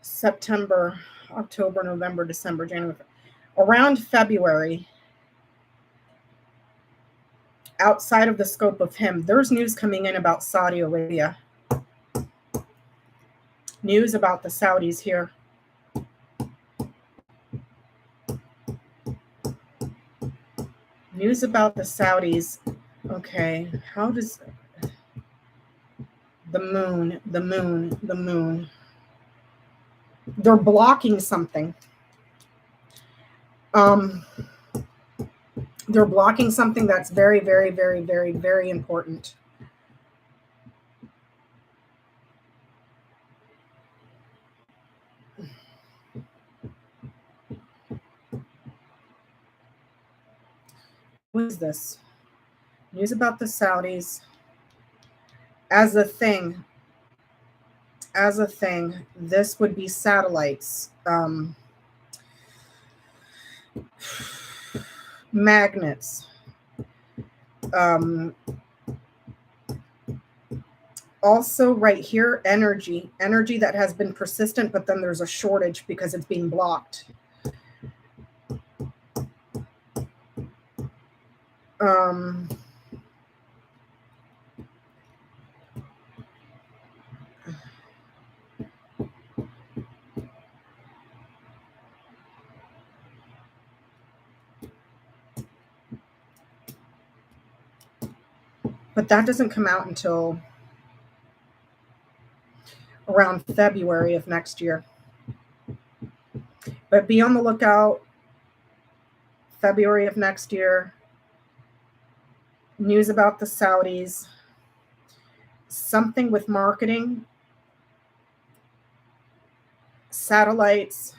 September, October, November, December, January, around February. Outside of the scope of him, there's news coming in about Saudi Arabia. News about the Saudis here. News about the Saudis. Okay, how does the moon? They're blocking something. They're blocking something that's very, very, very, very, very important. What is this? News about the Saudis. As a thing, this would be satellites. Magnets. Also right here, energy that has been persistent, but then there's a shortage because it's being blocked. But that doesn't come out until around February of next year. But be on the lookout. February of next year. News about the Saudis. Something with marketing. Satellites.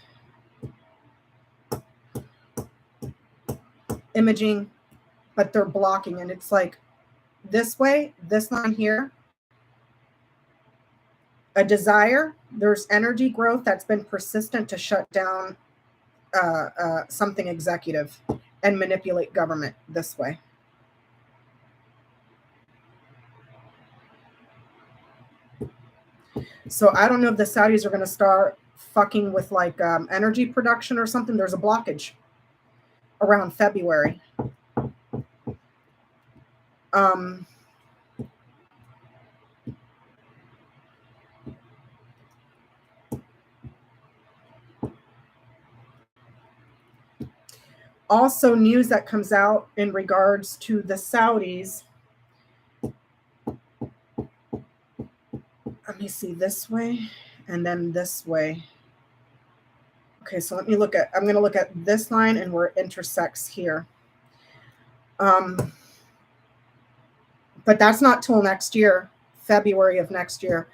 Imaging. But they're blocking. And it's like this way, this line here. A desire. There's energy growth that's been persistent to shut down something executive and manipulate government this way. So I don't know if the Saudis are going to start fucking with like energy production or something. There's a blockage around February. Also, news that comes out in regards to the Saudis. Let me see, this way and then this way. Okay, so let me look at, I'm going to look at this line and where it intersects here. But that's not till next year, February of next year.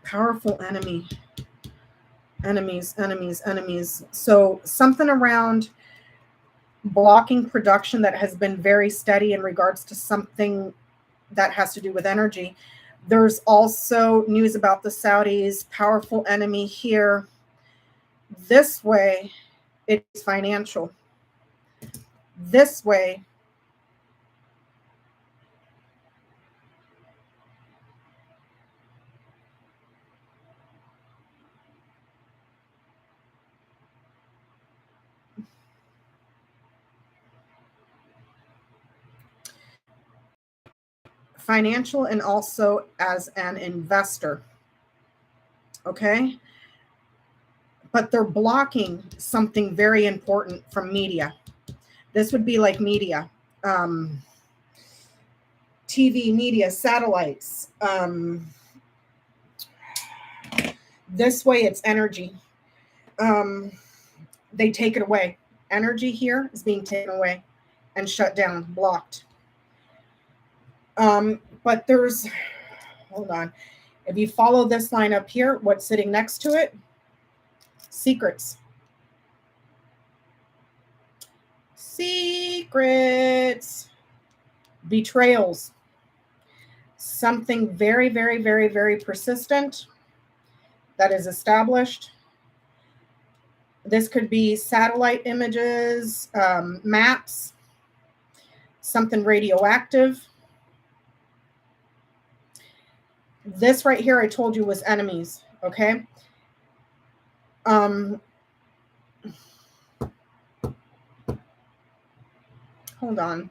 Powerful enemy. Enemies. So something around blocking production that has been very steady in regards to something that has to do with energy. There's also news about the Saudis, powerful enemy here. This way, it's financial. This way, financial and also as an investor. Okay? But they're blocking something very important from media. This would be like media, TV, media, satellites. This way it's energy. They take it away. Energy here is being taken away and shut down, blocked. But there's, hold on. If you follow this line up here, what's sitting next to it? Secrets. Secrets. Betrayals. Something very, very, very, very persistent that is established. This could be satellite images, maps, something radioactive. This right here, I told you, was enemies, okay? Hold on.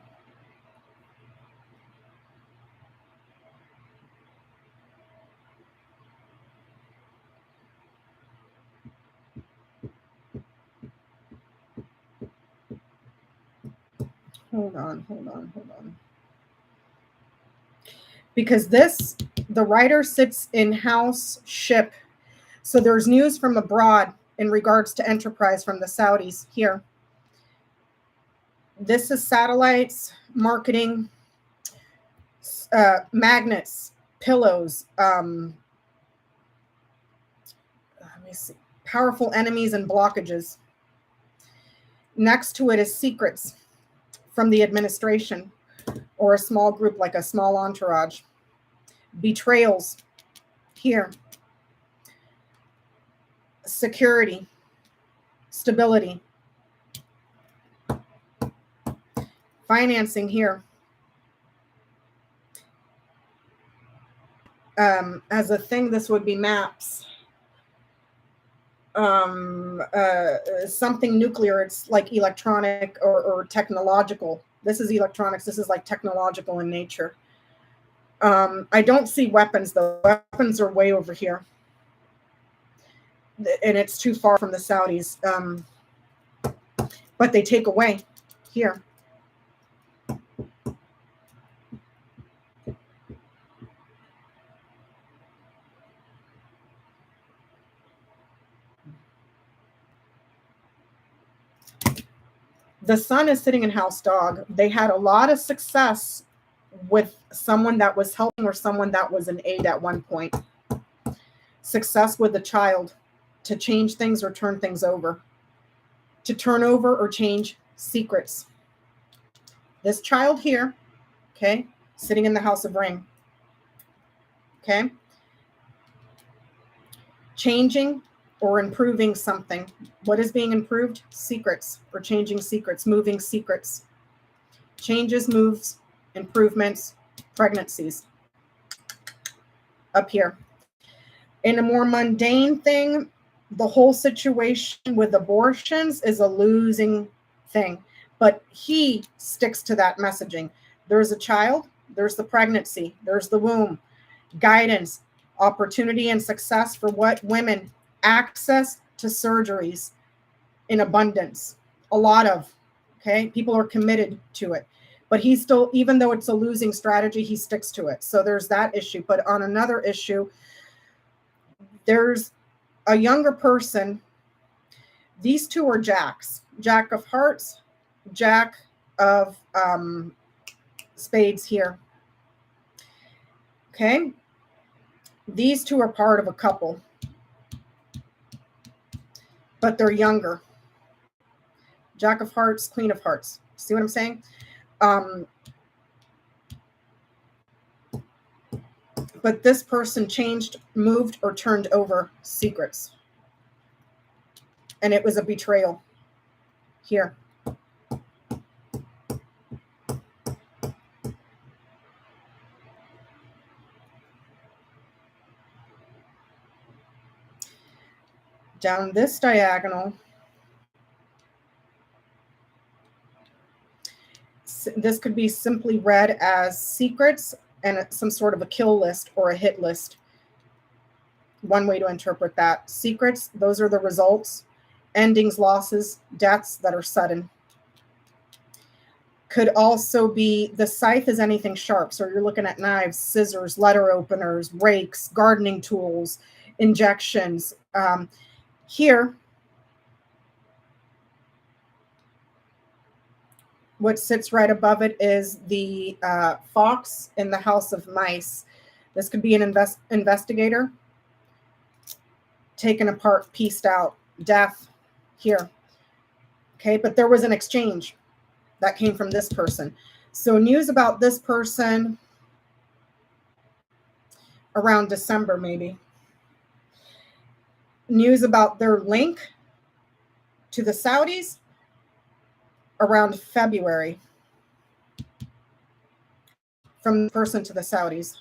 Hold on. Because this, the writer sits in house ship. So there's news from abroad in regards to Enterprise from the Saudis here. This is satellites, marketing, magnets, pillows, let me see, powerful enemies and blockages. Next to it is secrets from the administration or a small group, like a small entourage. Betrayals here. Security, stability. Financing here. As a thing, this would be maps. Something nuclear, it's like electronic or technological. This is electronics. This is like technological in nature. I don't see weapons, though. Weapons are way over here. And it's too far from the Saudis. But they take away here. The sun is sitting in house dog. They had a lot of success with someone that was helping or someone that was an aide at one point. Success with the child to change things or turn things over. To turn over or change secrets. This child here, okay, sitting in the house of ring. Okay. Changing or improving something. What is being improved? Secrets, or changing secrets, moving secrets. Changes, moves, improvements, pregnancies. Up here. In a more mundane thing, the whole situation with abortions is a losing thing. But he sticks to that messaging. There's a child, there's the pregnancy, there's the womb, guidance, opportunity, and success for what women, access to surgeries in abundance. A lot of, okay, people are committed to it. But he still, even though it's a losing strategy, he sticks to it. So there's that issue. But on another issue, there's a younger person. These two are jacks. Jack of hearts, jack of spades here. Okay. These two are part of a couple, but they're younger. Jack of hearts, queen of hearts. See what I'm saying? But this person changed, moved, or turned over secrets. And it was a betrayal here. Down this diagonal, this could be simply read as secrets and some sort of a kill list or a hit list. One way to interpret that. Secrets, those are the results. Endings, losses, deaths that are sudden. Could also be the scythe is anything sharp. So you're looking at knives, scissors, letter openers, rakes, gardening tools, injections. Here, what sits right above it is the fox in the house of mice. This could be an investigator, taken apart, pieced out, death here. Okay, but there was an exchange that came from this person. So news about this person around December, maybe. News about their link to the Saudis around February. From the person to the Saudis.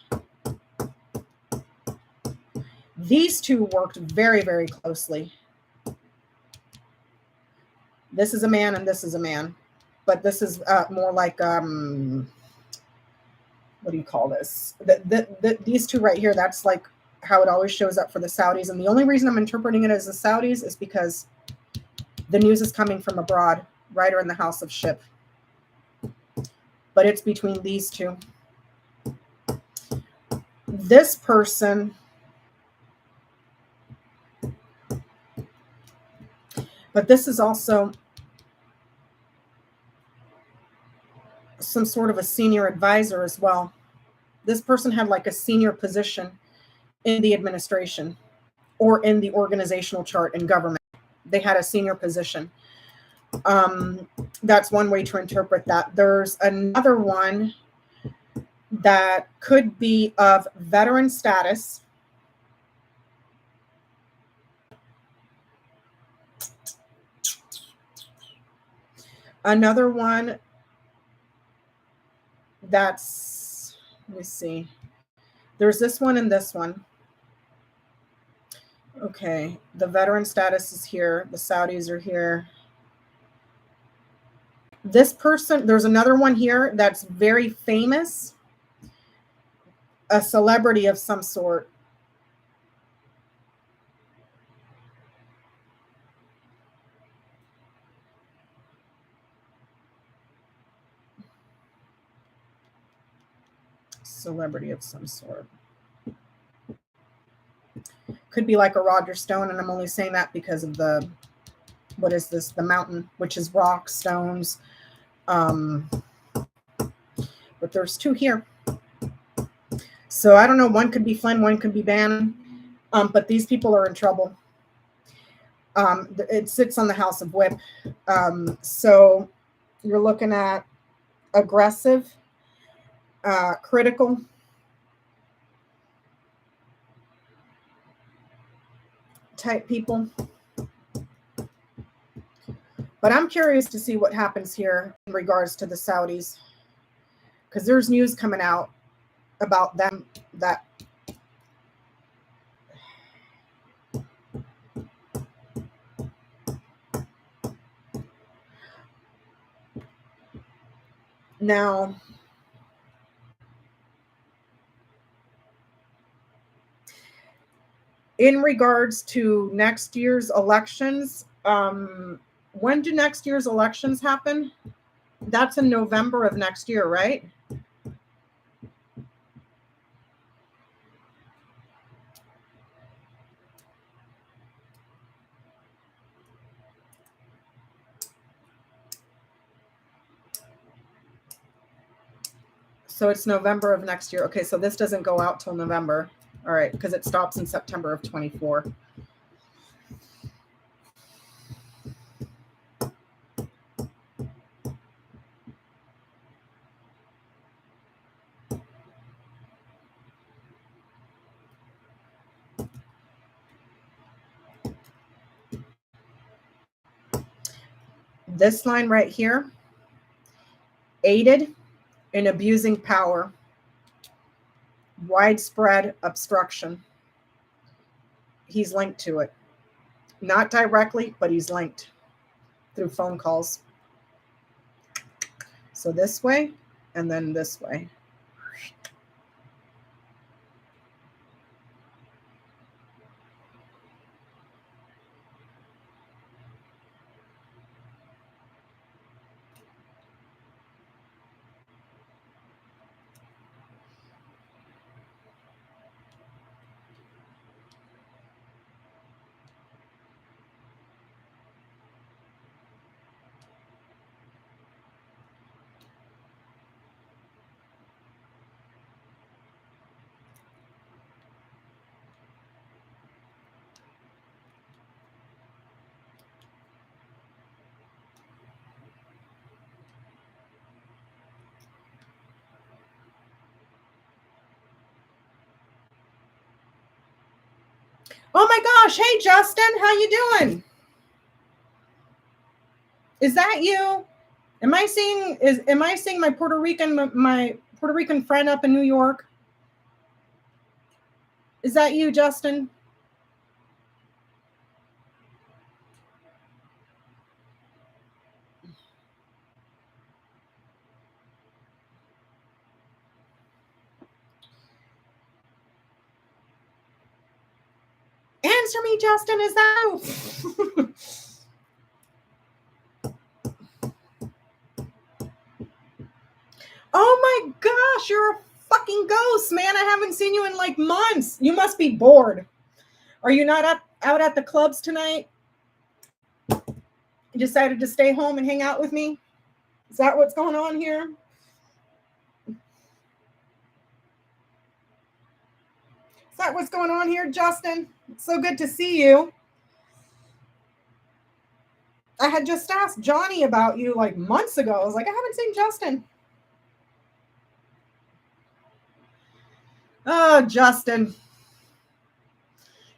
These two worked very, very closely. This is a man and this is a man. But this is more like, what do you call this? These two right here, that's like how it always shows up for the Saudis. And the only reason I'm interpreting it as the Saudis is because the news is coming from abroad, Rider in the House of Ship. But it's between these two. This person, but this is also some sort of a senior advisor as well. This person had like a senior position in the administration or in the organizational chart in government. They had a senior position. That's one way to interpret that. There's another one that could be of veteran status. Another one that's, let me see. There's this one and this one. Okay, the veteran status is here. The Saudis are here. This person, there's another one here that's very famous. A celebrity of some sort. Celebrity of some sort. Could be like a Roger Stone, and I'm only saying that because of the, what is this? The mountain, which is rock, stones. But there's two here. So I don't know, one could be Flynn, one could be Bannon. But these people are in trouble. It sits on the House of Whip. So you're looking at aggressive, critical, type people. But I'm curious to see what happens here in regards to the Saudis, because there's news coming out about them that now in regards to next year's elections, when do next year's elections happen? That's in November of next year, right? So it's November of next year. Okay, so this doesn't go out till November. All right, because it stops in September of 24. This line right here, aided in abusing power, widespread obstruction. He's linked to it. Not directly, but he's linked through phone calls. So this way, and then this way. Oh my gosh. Hey, Justin, how you doing? Is that you? Am I seeing my Puerto Rican friend up in New York? Is that you, Justin? Answer me, Justin. Is that you? Oh my gosh, you're a fucking ghost, man. I haven't seen you in like months. You must be bored. Are you not out at the clubs tonight? You decided to stay home and hang out with me? Is that what's going on here? Is that what's going on here, Justin? It's so good to see you. I had just asked Johnny about you like months ago. I was like, I haven't seen Justin. Oh, Justin.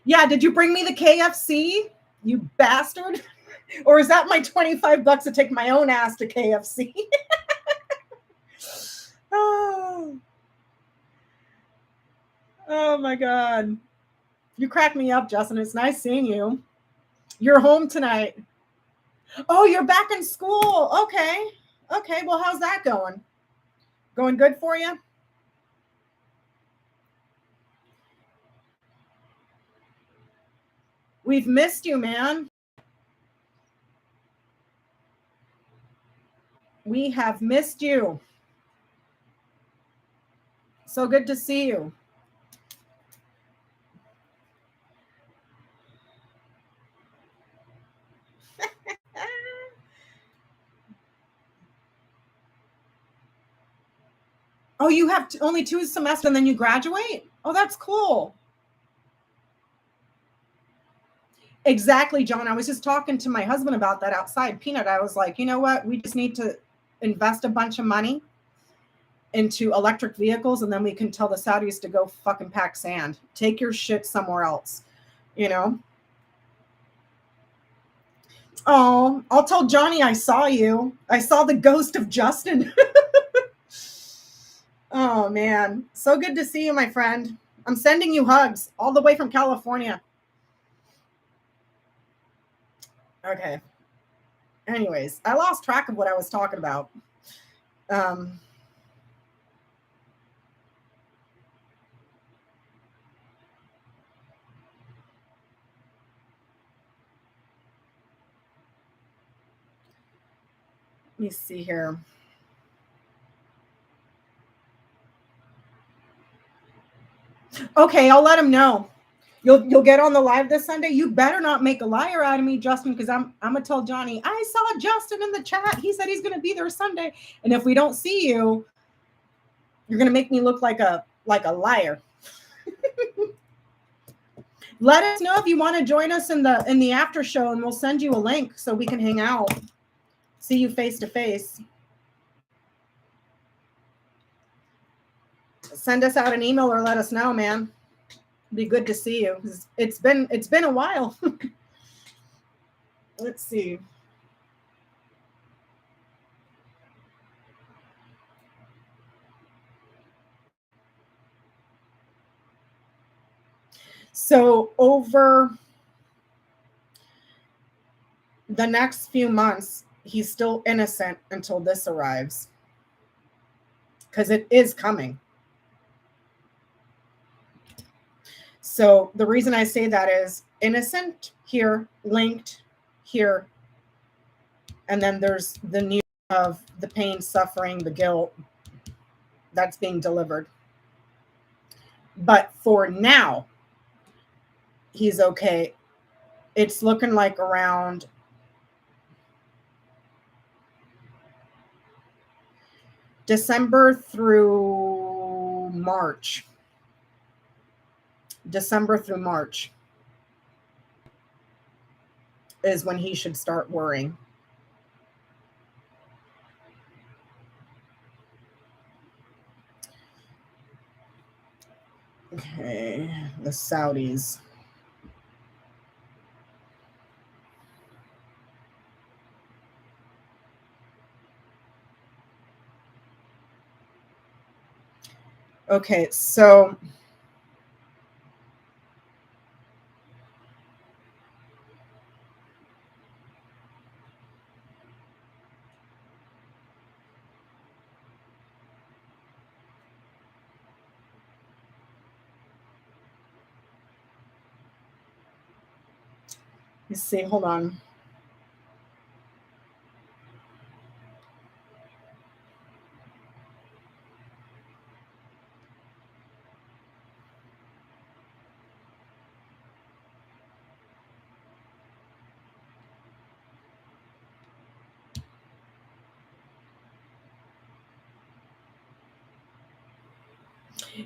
Yeah, did you bring me the KFC? You bastard. Or is that my $25 to take my own ass to KFC? Oh. Oh my God. You crack me up, Justin. It's nice seeing you. You're home tonight. Oh, you're back in school. Okay. Okay. Well, how's that going? Going good for you? We've missed you, man. We have missed you. So good to see you. Oh, you have only 2 semesters and then you graduate? Oh, that's cool. Exactly, John. I was just talking to my husband about that outside. Peanut, I was like, you know what? We just need to invest a bunch of money into electric vehicles, and then we can tell the Saudis to go fucking pack sand. Take your shit somewhere else, you know? Oh, I'll tell Johnny I saw you. I saw the ghost of Justin. Oh, man. So good to see you, my friend. I'm sending you hugs all the way from California. Okay. Anyways, I lost track of what I was talking about. Um, let me see here. Okay, I'll let him know. You'll get on the live this Sunday. You better not make a liar out of me, Justin, because I'm gonna tell Johnny I saw Justin in the chat. He said he's gonna be there Sunday, and if we don't see you, you're gonna make me look like a liar. Let us know if you want to join us in the after show, and we'll send you a link so we can hang out, see you face to face. Send us out an email or let us know, man. Be good to see you. It's been a while. Let's see. So over the next few months, he's still innocent until this arrives, because it is coming. So the reason I say that is innocent here, linked here, and then there's the news of the pain, suffering, the guilt that's being delivered. But for now, he's okay. It's looking like around December through March. December through March is when he should start worrying. Okay, the Saudis. Okay, so let's see, hold on.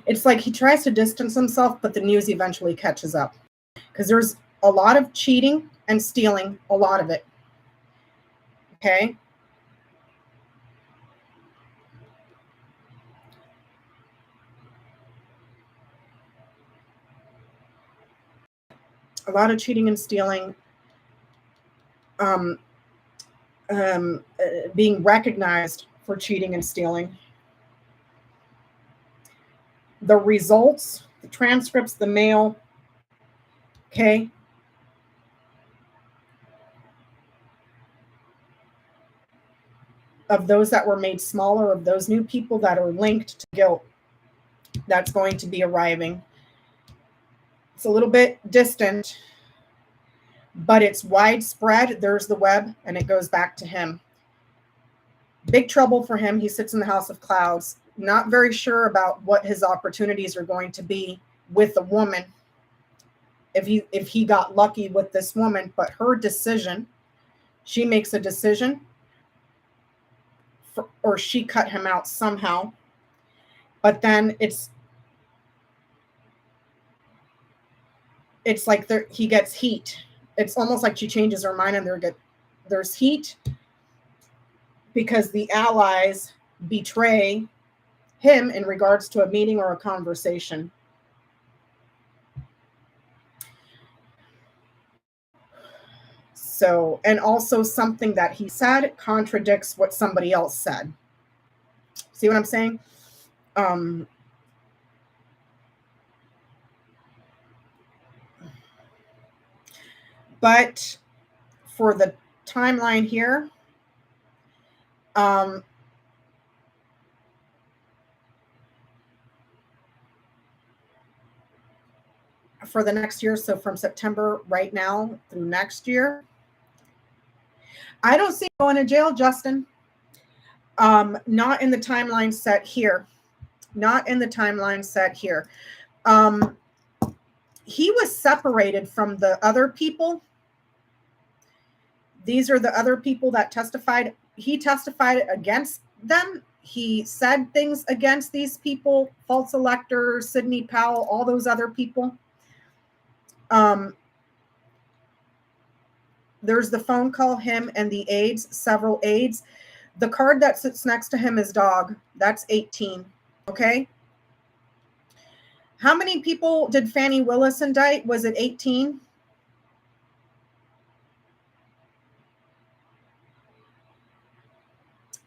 It's like he tries to distance himself, but the news eventually catches up. Because there's a lot of cheating and stealing, a lot of it. Okay? A lot of cheating and stealing, being recognized for cheating and stealing. The results, the transcripts, the mail, okay? Of those that were made smaller, of those new people that are linked to guilt, that's going to be arriving. It's a little bit distant, but it's widespread. There's the web, and it goes back to him. Big trouble for him. He sits in the house of clouds, not very sure about what his opportunities are going to be with a woman. If he got lucky with this woman, but her decision, she makes a decision, or she cut him out somehow. But then it's like he gets heat. It's almost like she changes her mind, and there's heat because the allies betray him in regards to a meeting or a conversation. So, and also something that he said contradicts what somebody else said. See what I'm saying? But for the timeline here, for the next year, so from September right now through next year, I don't see going to jail, Justin. Not in the timeline set here. Not in the timeline set here. He was separated from the other people. These are the other people that testified. He testified against them. He said things against these people, false electors, Sidney Powell, all those other people. There's the phone call, him and the aides, several aides. The card that sits next to him is dog. That's 18. Okay. How many people did Fannie Willis indict? Was it 18?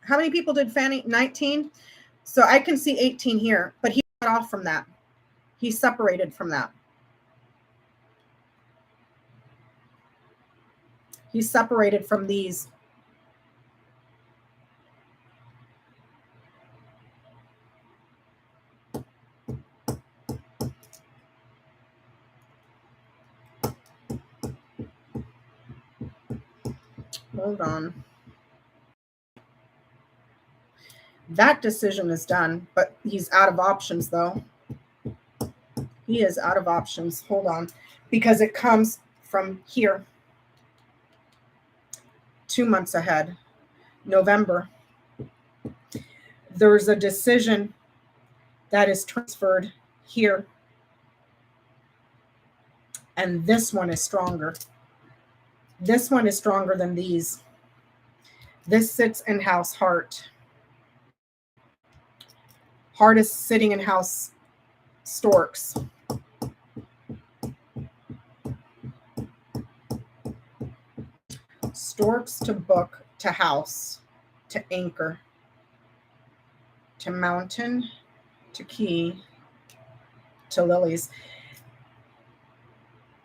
How many people did Fannie? 19? So I can see 18 here, but he got off from that. He separated from that. He separated from these. Hold on. That decision is done, but he's out of options, though. He is out of options. Hold on. Because it comes from here. 2 months ahead. November. There's a decision that is transferred here. And this one is stronger. This one is stronger than these. This sits in house heart. Heart is sitting in house storks. Storks to book, to house, to anchor, to mountain, to key, to Lily's.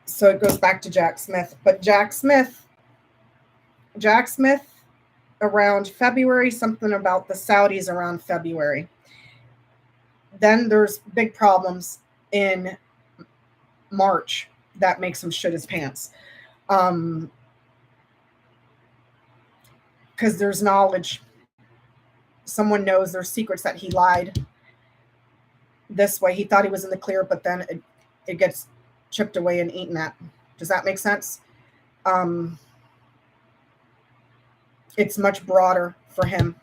So it goes back to Jack Smith. But Jack Smith around February, something about the Saudis around February. Then there's big problems in March that makes him shit his pants. Because there's knowledge. Someone knows there's secrets that he lied this way. He thought he was in the clear, but then it gets chipped away and eaten at. Does that make sense? It's much broader for him.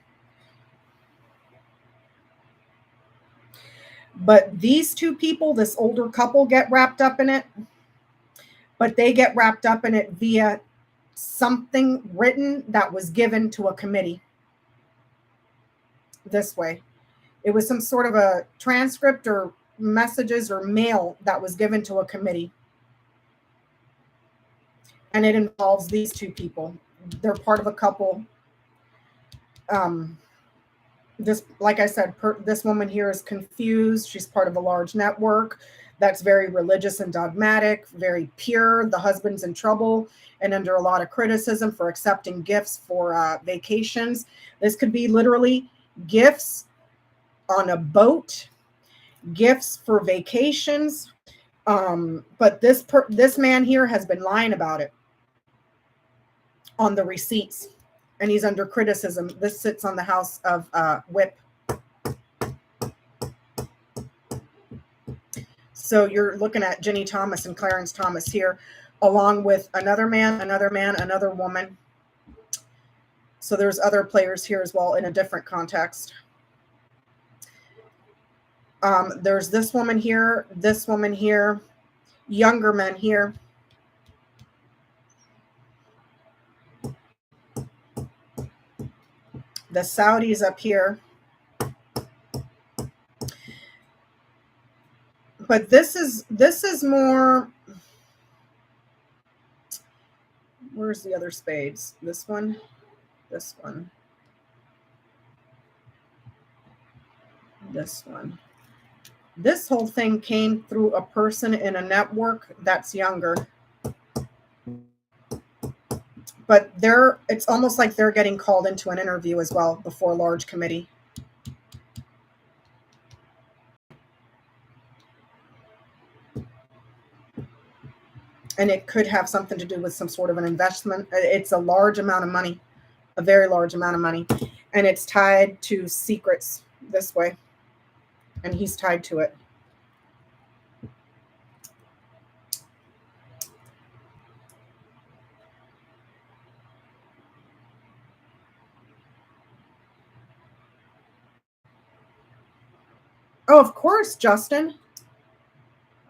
But these two people, this older couple, get wrapped up in it. But they get wrapped up in it via something written that was given to a committee. This way. It was some sort of a transcript or messages or mail that was given to a committee. And it involves these two people. They're part of a couple. This, like I said, this woman here is confused. She's part of a large network that's very religious and dogmatic, very pure. The husband's in trouble and under a lot of criticism for accepting gifts for vacations. This could be literally gifts on a boat, gifts for vacations. But this man here has been lying about it on the receipts, and he's under criticism. This sits on the House of Whip. So you're looking at Ginny Thomas and Clarence Thomas here, along with another man, another woman. So there's other players here as well in a different context. There's this woman here, younger men here. The Saudis up here. But this is more, where's the other spades? This one, this one, this one. This whole thing came through a person in a network that's younger. But it's almost like they're getting called into an interview as well before a large committee. And it could have something to do with some sort of an investment. It's a large amount of money, a very large amount of money. And it's tied to secrets this way. And he's tied to it. Oh, of course, Justin.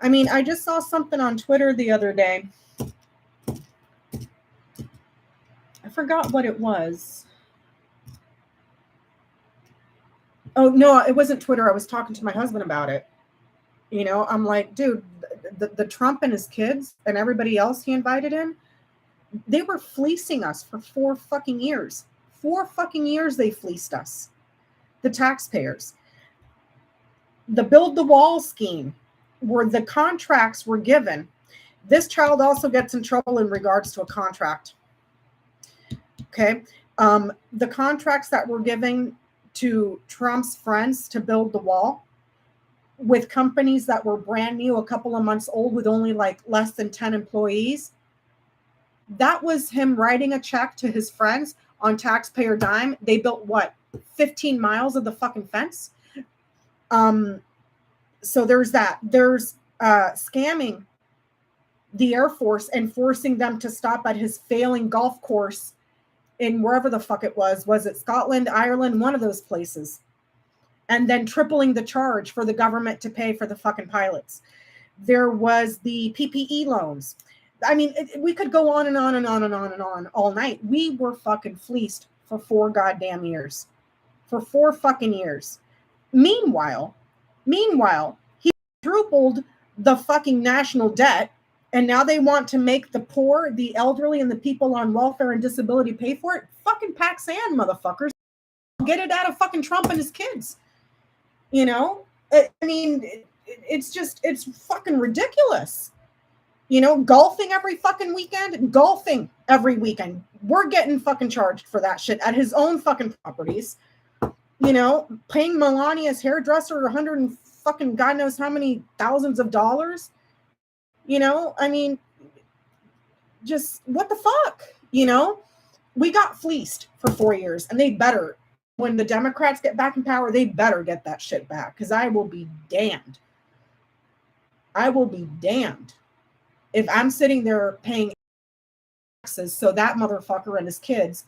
I mean, I just saw something on Twitter the other day. I forgot what it was. Oh, no, it wasn't Twitter. I was talking to my husband about it. You know, I'm like, dude, the Trump and his kids and everybody else he invited in, they were fleecing us for 4 fucking years. 4 fucking years they fleeced us. The taxpayers. The Build the Wall scheme, where the contracts were given. This child also gets in trouble in regards to a contract. Okay. The contracts that were given to Trump's friends to build the wall with companies that were brand new, a couple of months old, with only like less than 10 employees. That was him writing a check to his friends on taxpayer dime. They built what? 15 miles of the fucking fence. So there's that. There's scamming the Air Force and forcing them to stop at his failing golf course in wherever the fuck it was. Was it Scotland, Ireland, one of those places? And then tripling the charge for the government to pay for the fucking pilots. There was the PPE loans. I mean, we could go on and on and on and on and on all night. We were fucking fleeced for 4 goddamn years. For 4 fucking years. Meanwhile, he quadrupled the fucking national debt, and now they want to make the poor, the elderly, and the people on welfare and disability pay for it. Fucking pack sand, motherfuckers. Get it out of fucking Trump and his kids. You know? I mean, it's fucking ridiculous. You know, golfing every fucking weekend, golfing every weekend. We're getting fucking charged for that shit at his own fucking properties. You know, paying Melania's hairdresser 100 and fucking God knows how many thousands of dollars. You know, I mean, just what the fuck? You know, we got fleeced for 4 years, and they better, when the Democrats get back in power, they better get that shit back, because I will be damned. I will be damned if I'm sitting there paying taxes so that motherfucker and his kids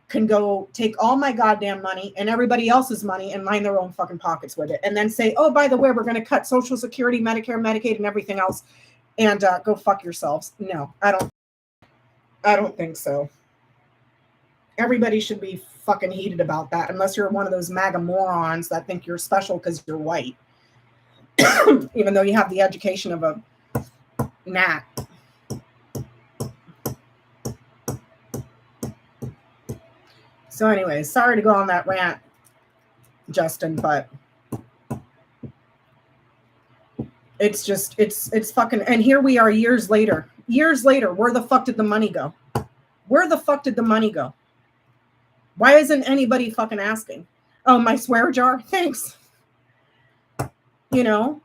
can go take all my goddamn money and everybody else's money and line their own fucking pockets with it, and then say, oh, by the way, we're going to cut Social Security, Medicare, Medicaid, and everything else, and go fuck yourselves. No, I don't think so. Everybody should be fucking heated about that, unless you're one of those MAGA morons that think you're special because you're white, even though you have the education of a gnat. So anyways, sorry to go on that rant, Justin, but it's just, it's fucking, and here we are years later, where the fuck did the money go? Where the fuck did the money go? Why isn't anybody fucking asking? Oh, my swear jar? Thanks. You know,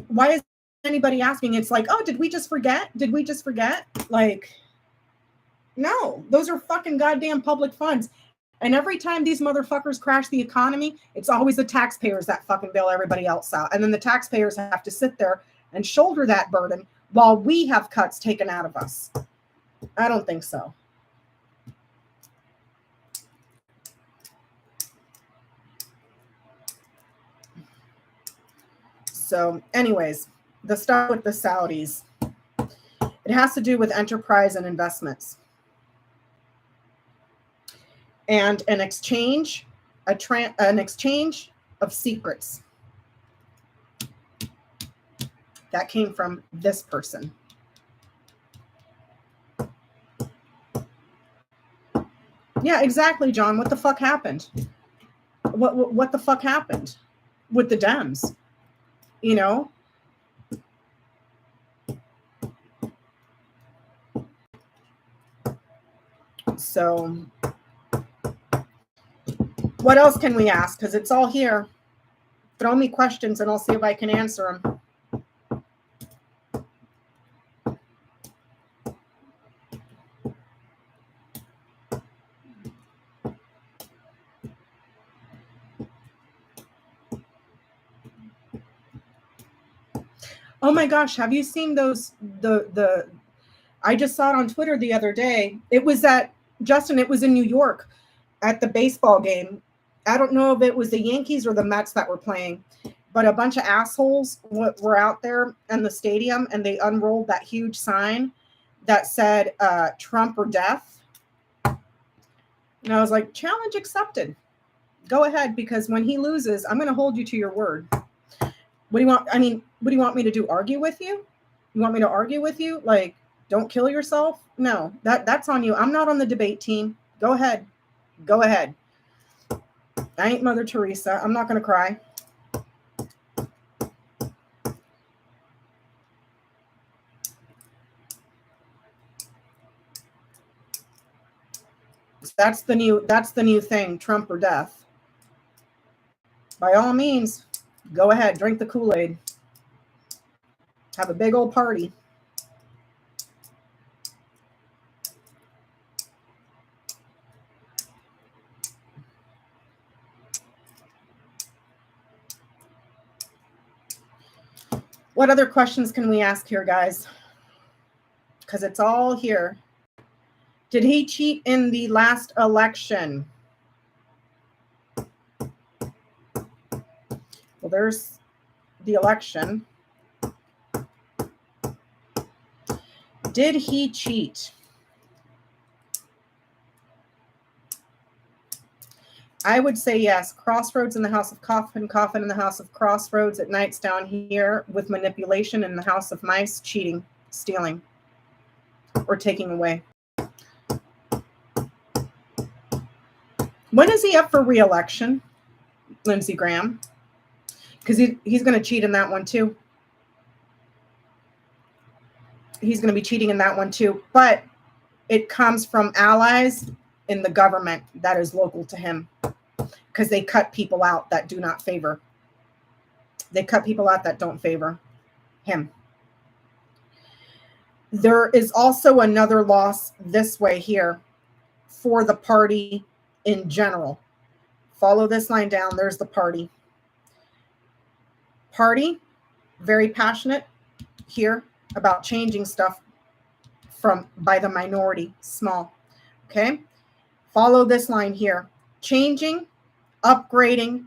why is anybody asking? It's like, oh, did we just forget? Like, no, those are fucking goddamn public funds. And every time these motherfuckers crash the economy, it's always the taxpayers that fucking bail everybody else out. And then the taxpayers have to sit there and shoulder that burden while we have cuts taken out of us. I don't think so. So anyways, the stuff with the Saudis, it has to do with enterprise and investments. And an exchange of secrets. That came from this person. Yeah, exactly, John. What the fuck happened? What the fuck happened with the Dems? You know? So what else can we ask? Because it's all here. Throw me questions and I'll see if I can answer them. Oh my gosh, have you seen those, I just saw it on Twitter the other day. It was Justin, it was in New York at the baseball game. I don't know if it was the Yankees or the Mets that were playing, but a bunch of assholes were out there in the stadium, and they unrolled that huge sign that said Trump or death. And I was like, challenge accepted. Go ahead, because when he loses, I'm going to hold you to your word. What do you want? I mean, what do you want me to do? Argue with you? You want me to argue with you? Like, don't kill yourself? No, that's on you. I'm not on the debate team. Go ahead. Go ahead. I ain't Mother Teresa. I'm not going to cry. That's the new thing, Trump or death. By all means, go ahead, drink the Kool-Aid. Have a big old party. What other questions can we ask here, guys? Because it's all here. Did he cheat in the last election? Well, there's the election. Did he cheat? I would say yes. Crossroads in the house of Coffin, Coffin in the house of Crossroads, at nights down here with manipulation in the house of mice, cheating, stealing, or taking away. When is he up for re-election, Lindsey Graham? because he's going to cheat in that one too. He's going to be cheating in that one too. But it comes from allies in the government that is local to him, because they cut people out that do not favor. They cut people out that don't favor him. There is also another loss this way here for the party in general. Follow this line down. There's the party. Party, very passionate here about changing stuff by the minority, small. Okay. Follow this line here. Changing, upgrading.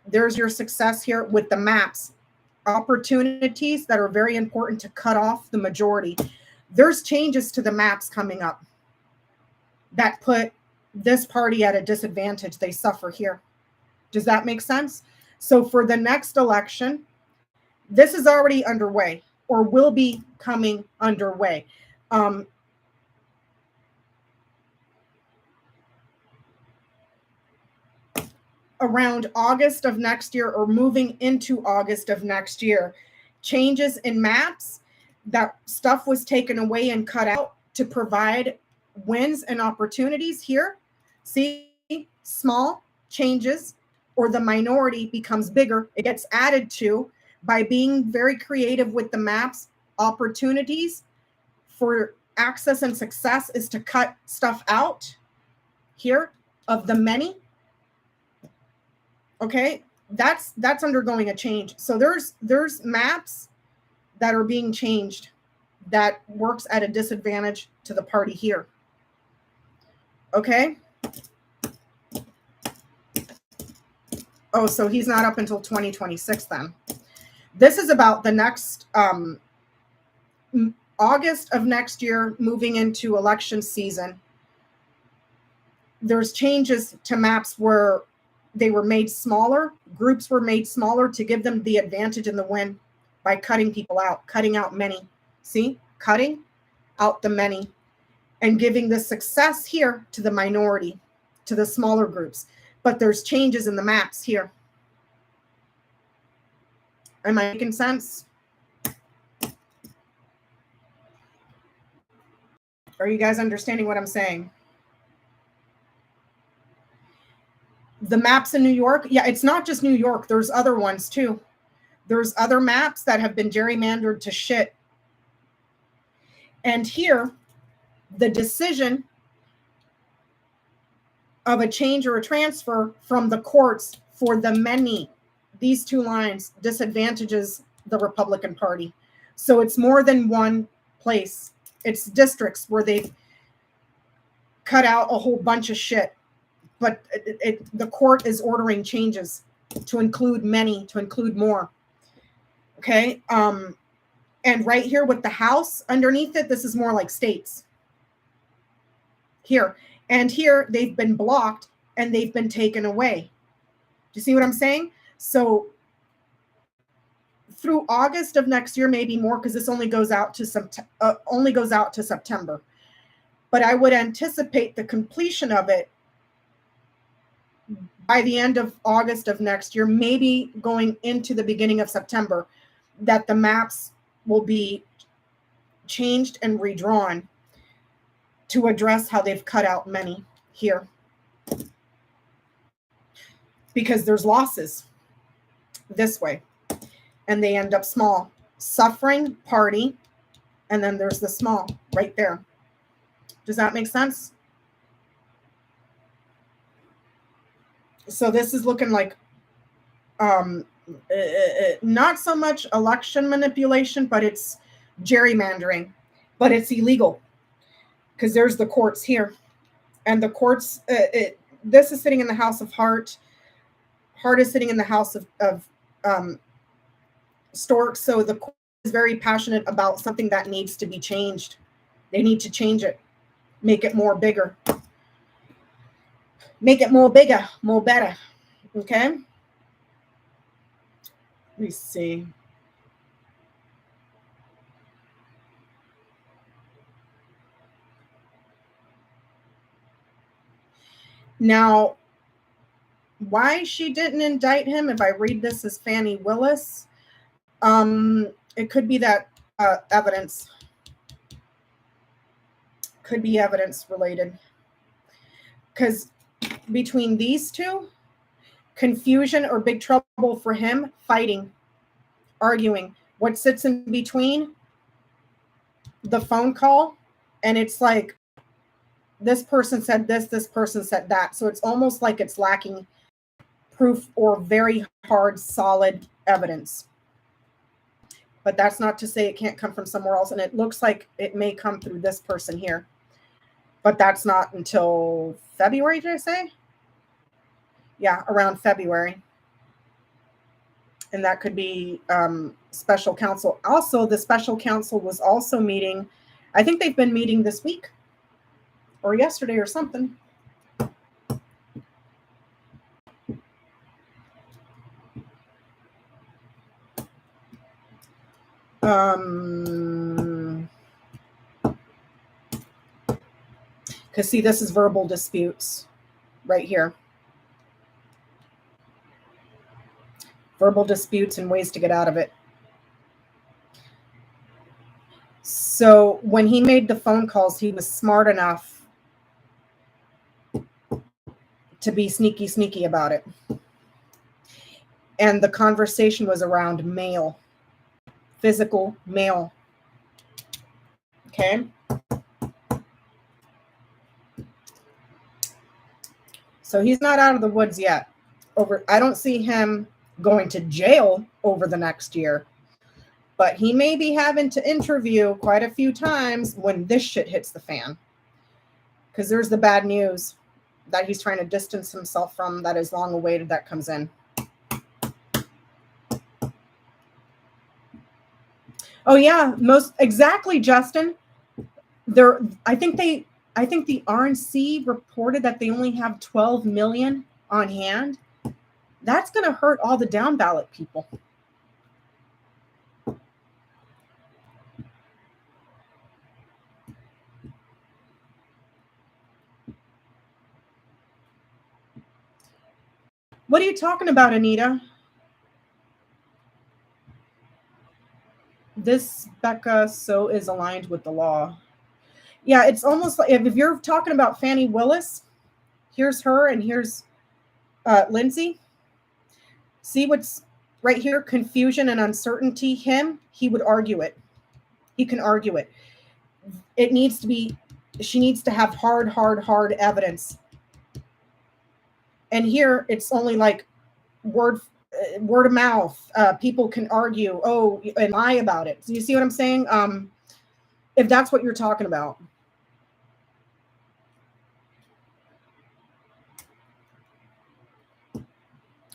There's your success here with the maps. Opportunities that are very important to cut off the majority. There's changes to the maps coming up that put this party at a disadvantage. They suffer here. Does that make sense? So for the next election, this is already underway or will be coming underway. Around August of next year, or moving into August of next year, changes in maps, that stuff was taken away and cut out to provide wins and opportunities here. See, small changes, or the minority becomes bigger. It gets added to by being very creative with the maps. Opportunities for access and success is to cut stuff out here of the many. Okay, that's undergoing a change. So there's maps that are being changed that works at a disadvantage to the party here. Okay. Oh, so he's not up until 2026 then. This is about the next August of next year, moving into election season. There's changes to maps where they were made smaller. Groups were made smaller to give them the advantage in the win by cutting people out, cutting out many. See, cutting out the many and giving the success here to the minority, to the smaller groups. But there's changes in the maps here. Am I making sense? Are you guys understanding what I'm saying? The maps in New York, yeah, it's not just New York. There's other ones too. There's other maps that have been gerrymandered to shit. And here, the decision of a change or a transfer from the courts for the many, these two lines, disadvantages the Republican Party. So it's more than one place. It's districts where they've cut out a whole bunch of shit. But the court is ordering changes to include many, to include more. Okay. And right here with the House underneath it, this is more like states. Here. And here they've been blocked and they've been taken away. Do you see what I'm saying? So through August of next year, maybe more, because this only goes out to September. But I would anticipate the completion of it by the end of August of next year, maybe going into the beginning of September, that the maps will be changed and redrawn to address how they've cut out many here. Because there's losses this way, and they end up small. Suffering party, and then there's the small right there. Does that make sense? So this is looking like not so much election manipulation, but it's gerrymandering, but it's illegal because there's the courts here, and the courts, this is sitting in the House of Heart. Heart is sitting in the House of Stork. So the court is very passionate about something that needs to be changed. They need to change it, make it more bigger. Make it more bigger, more better. Okay. Let me see. Now, why she didn't indict him, if I read this as Fannie Willis, it could be that evidence. Could be evidence related. Because between these two, confusion or big trouble for him, fighting, arguing. What sits in between? The phone call, and it's like this person said this person said that. So it's almost like it's lacking proof or very hard, solid evidence. But that's not to say it can't come from somewhere else. And it looks like it may come through this person here. But that's not until February, did I say? Yeah, around February. And that could be special counsel. Also, the special counsel was also meeting. I think they've been meeting this week or yesterday or something. Because see, this is verbal disputes right here. Verbal disputes and ways to get out of it. So when he made the phone calls, he was smart enough to be sneaky about it. And the conversation was around mail, physical mail. Okay. So he's not out of the woods yet. I don't see him going to jail over the next year, but he may be having to interview quite a few times when this shit hits the fan. Because there's the bad news that he's trying to distance himself from, that is long awaited, that comes in. Oh yeah, most exactly, Justin. I think the RNC reported that they only have 12 million on hand. That's going to hurt all the down ballot people. What are you talking about, Anita? This Becca so is aligned with the law. Yeah, it's almost like if you're talking about Fannie Willis, here's her and here's Lindsay. See what's right here? Confusion and uncertainty. He would argue it. He can argue it. It needs to be, she needs to have hard evidence. And here it's only like word of mouth. People can argue, and lie about it. So you see what I'm saying? If that's what you're talking about.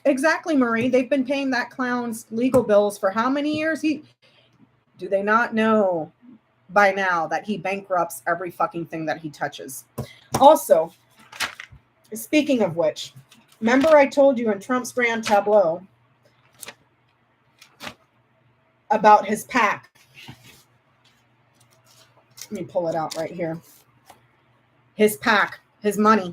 Exactly, Marie. They've been paying that clown's legal bills for how many years? Do they not know by now that he bankrupts every fucking thing that he touches? Also, speaking of which, remember I told you in Trump's Grand Tableau about his PAC. Let me pull it out right here. His PAC, his money.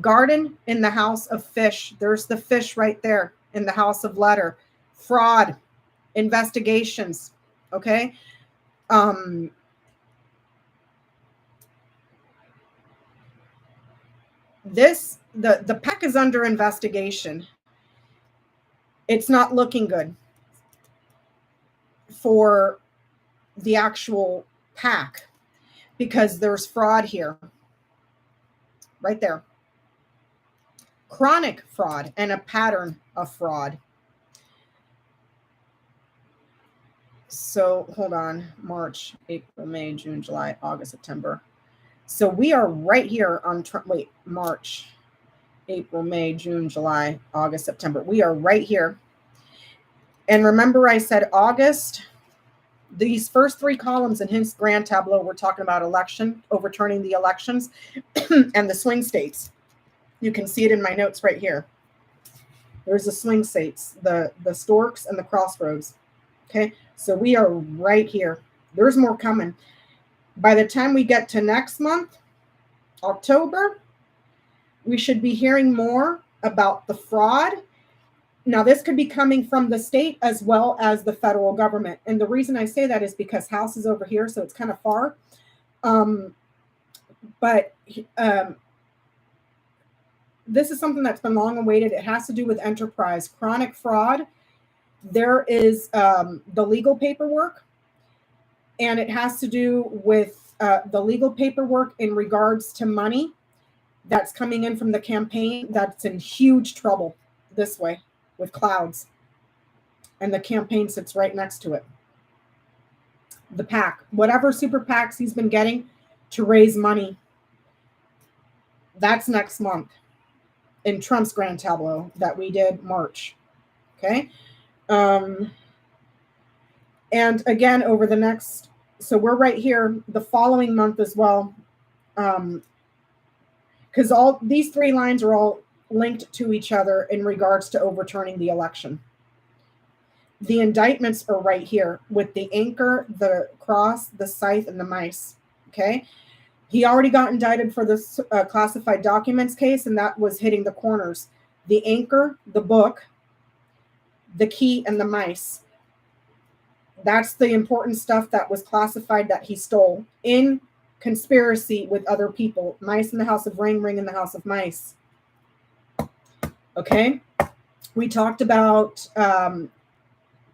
Garden in the house of fish. There's the fish right there in the house of letter. Fraud, investigations. Okay. The PAC is under investigation. It's not looking good for the actual PAC because there's fraud here. Right there. Chronic fraud and a pattern of fraud. So hold on. March, April, May, June, July, August, September. So we are right here on March, April, May, June, July, August, September. We are right here. And remember I said August, these first three columns in his grand tableau, we're talking about overturning the elections and the swing states. You can see it in my notes right here. There's the swing states, the Storks and the Crossroads. Okay, so we are right here. There's more coming. By the time we get to next month, October, We should be hearing more about the fraud. Now, this could be coming from the state as well as the federal government. And the reason I say that is because House is over here, so it's kind of far. But this is something that's been long awaited. It has to do with Enterprise. Chronic fraud. There is the legal paperwork, and it has to do with the legal paperwork in regards to money that's coming in from the campaign that's in huge trouble this way with clouds. And the campaign sits right next to it. The PAC, whatever super PACs he's been getting to raise money, that's next month in Trump's grand tableau that we did March. Okay. And again, over the next, so we're right here the following month as well. Because all these three lines are all linked to each other in regards to overturning the election. The indictments are right here with the anchor, the cross, the scythe, and the mice. Okay. He already got indicted for this classified documents case, and that was hitting the corners. The anchor, the book, the key, and the mice. That's the important stuff that was classified that he stole in conspiracy with other people. Mice in the house of ring, ring in the house of mice. Okay. We talked about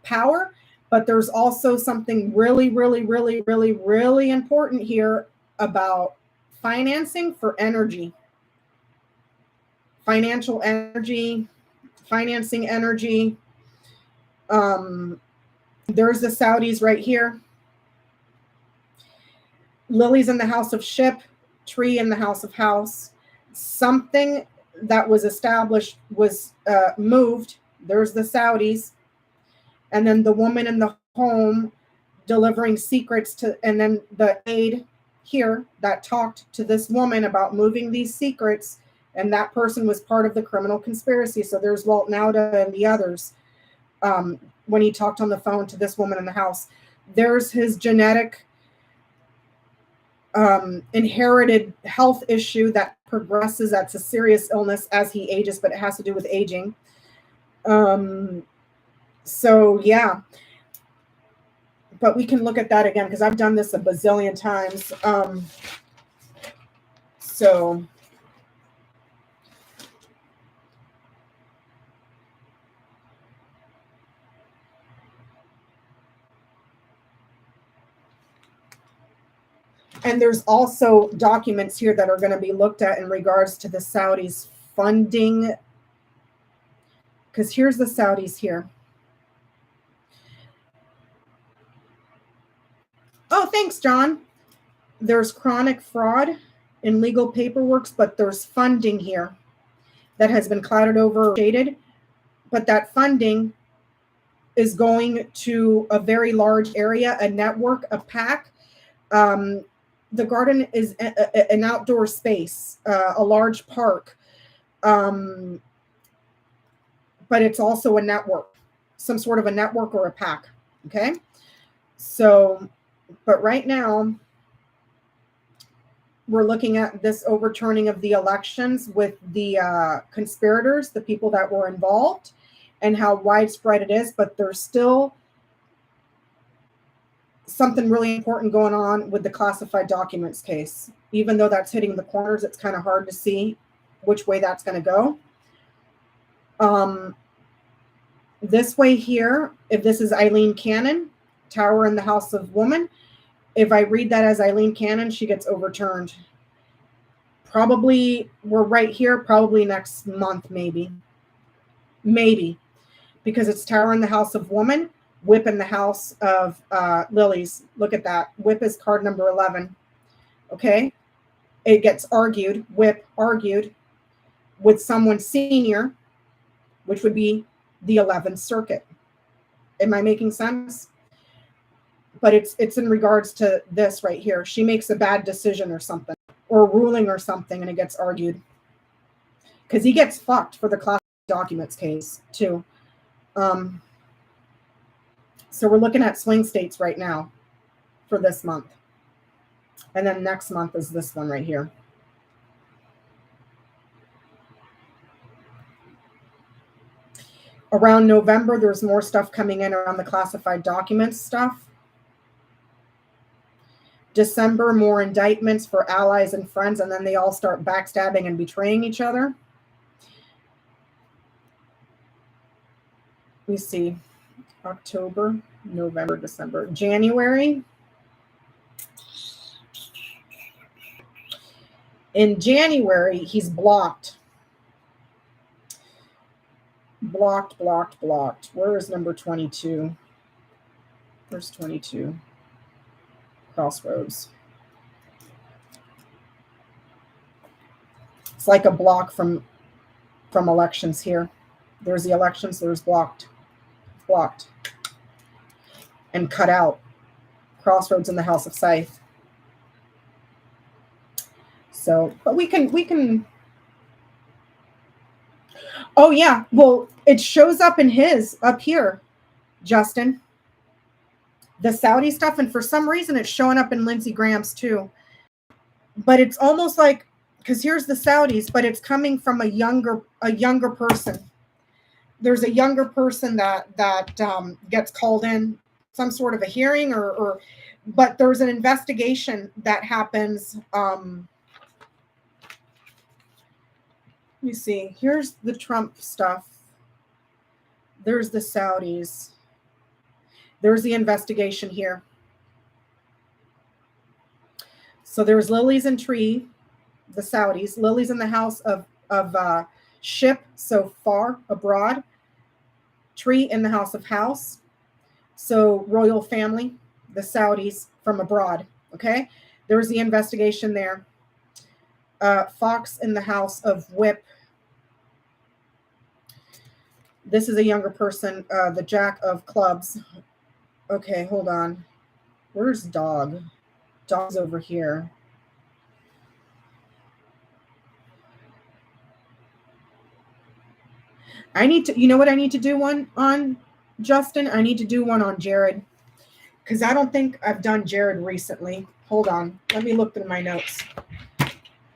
power, but there's also something really, really, really, really, really important here about financing for energy. Financial energy, financing energy. There's the Saudis right here. Lilies in the house of ship, tree in the house of house. Something that was established was moved. There's the Saudis. And then the woman in the home delivering secrets to, and then the aide here that talked to this woman about moving these secrets. And that person was part of the criminal conspiracy. So there's Walt Nauda and the others. When he talked on the phone to this woman in the house, there's his genetic inherited health issue that progresses. That's a serious illness as he ages, but it has to do with aging. So yeah, but we can look at that again because I've done this a bazillion times. So and there's also documents here that are going to be looked at in regards to the Saudis funding, because here's the Saudis here. Oh, thanks, John. There's chronic fraud in legal paperwork, but there's funding here that has been clouded over, shaded, but that funding is going to a very large area, a network, a PAC. The garden is an outdoor space, a large park, but it's also a network, some sort of a network or a PAC. Okay. So, but right now we're looking at this overturning of the elections with the conspirators, the people that were involved, and how widespread it is, but there's still something really important going on with the classified documents case. Even though that's hitting the corners, it's kind of hard to see which way that's going to go. This way here, if this is Eileen Cannon, Tower in the House of Woman, if I read that as Eileen Cannon, she gets overturned. Probably, we're right here, probably next month, maybe. Maybe. Because it's Tower in the House of Woman, Whip in the House of Lilies. Look at that. Whip is card number 11. Okay. It gets argued, Whip argued with someone senior, which would be the 11th Circuit. Am I making sense? But it's in regards to this right here. She makes a bad decision or something, or a ruling or something, and it gets argued. Because he gets fucked for the classified documents case, too. So we're looking at swing states right now for this month. And then next month is this one right here. Around November, there's more stuff coming in around the classified documents stuff. December, more indictments for allies and friends, and then they all start backstabbing and betraying each other. Let me see. October, November, December, January. In January, he's blocked. Blocked. Where is number 22? Where's 22? Crossroads. It's like a block from elections here. There's the elections, there's blocked. And cut out. Crossroads in the House of Scythe. So, but we can. Oh yeah, well, it shows up in his up here, Justin. The Saudi stuff, and for some reason it's showing up in Lindsey Graham's too. But it's almost like, because here's the Saudis, but it's coming from a younger person. There's a younger person that gets called in some sort of a hearing, but there's an investigation that happens. Let me see. Here's the Trump stuff. There's the Saudis. There's the investigation here. So there's lilies and tree, the Saudis, lilies in the house of ship, so far abroad, tree in the house of house. So royal family, the Saudis from abroad. Okay. There's the investigation there. Fox in the house of whip. This is a younger person, the Jack of clubs. Okay, hold on. Where's dog? Dog's over here. I need to, you know what I need to do one on, Justin? I need to do one on Jared, because I don't think I've done Jared recently. Hold on. Let me look through my notes.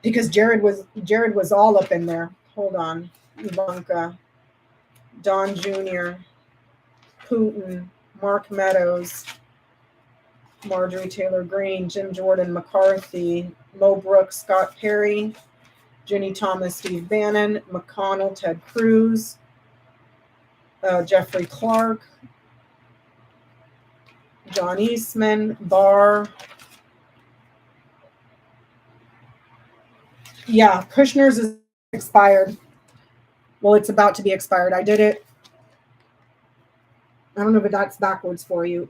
Because Jared was all up in there. Hold on. Ivanka, Don Jr., Putin, Mark Meadows, Marjorie Taylor Greene, Jim Jordan McCarthy, Mo Brooks, Scott Perry, Ginny Thomas, Steve Bannon, McConnell, Ted Cruz, Jeffrey Clark, John Eastman, Barr. Yeah, Kushner's is expired. Well, it's about to be expired. I did it. I don't know if that's backwards for you.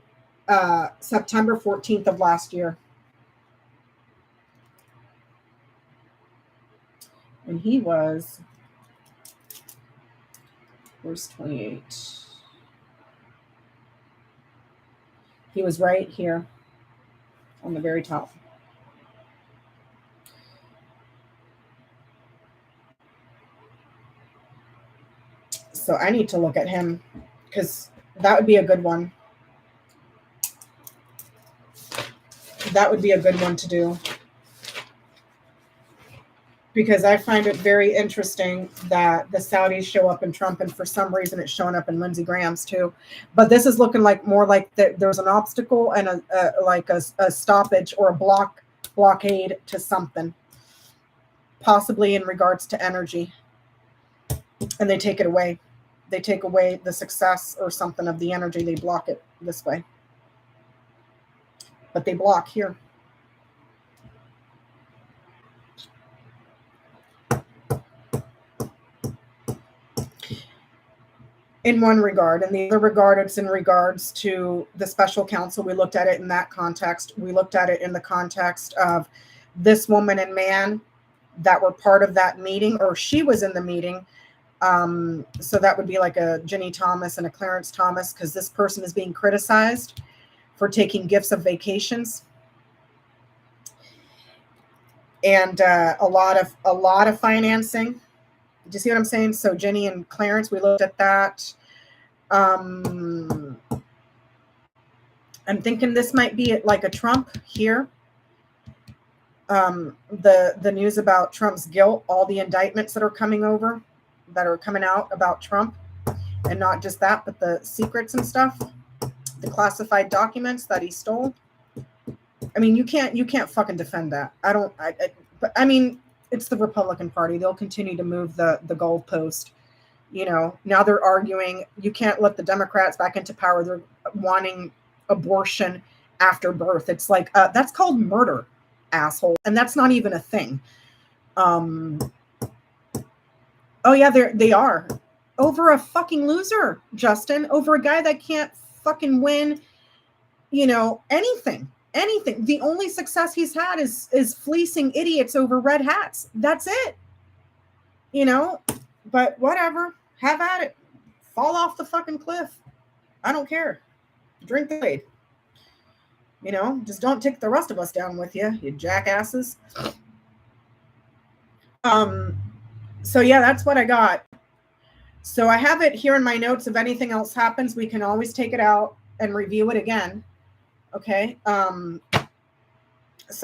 September 14th of last year. And he was, where's 28? He was right here on the very top. So I need to look at him, because that would be a good one. That would be a good one to do. Because I find it very interesting that the Saudis show up in Trump, and for some reason it's showing up in Lindsey Graham's too. But this is looking like more like there's an obstacle and a stoppage or a blockade to something, possibly in regards to energy. And they take it away. They take away the success or something of the energy. They block it this way. But they block here. In one regard. In the other regard, it's in regards to the special counsel. We looked at it in that context. We looked at it in the context of this woman and man that were part of that meeting, or she was in the meeting. So that would be like a Ginny Thomas and a Clarence Thomas, because this person is being criticized for taking gifts of vacations. And a lot of financing. Do you see what I'm saying? So Ginny and Clarence, we looked at that. I'm thinking this might be like a Trump here. The news about Trump's guilt, all the indictments that are coming out about Trump, And not just that, but the secrets and stuff, the classified documents that he stole. I mean, you can't fucking defend that. But I mean, it's the Republican Party. They'll continue to move the goalpost. You know, now they're arguing you can't let the Democrats back into power. They're wanting abortion after birth. It's like, that's called murder, asshole. And that's not even a thing. Oh yeah, they are. Over a fucking loser, Justin. Over a guy that can't fucking win, you know, anything. The only success he's had is fleecing idiots over red hats. That's it. You know, but whatever. Have at it. Fall off the fucking cliff. I don't care. Drink the Kool-Aid. You know, just don't take the rest of us down with you jackasses. So yeah, that's what I got. So I have it here in my notes. If anything else happens, we can always take it out and review it again. Okay. So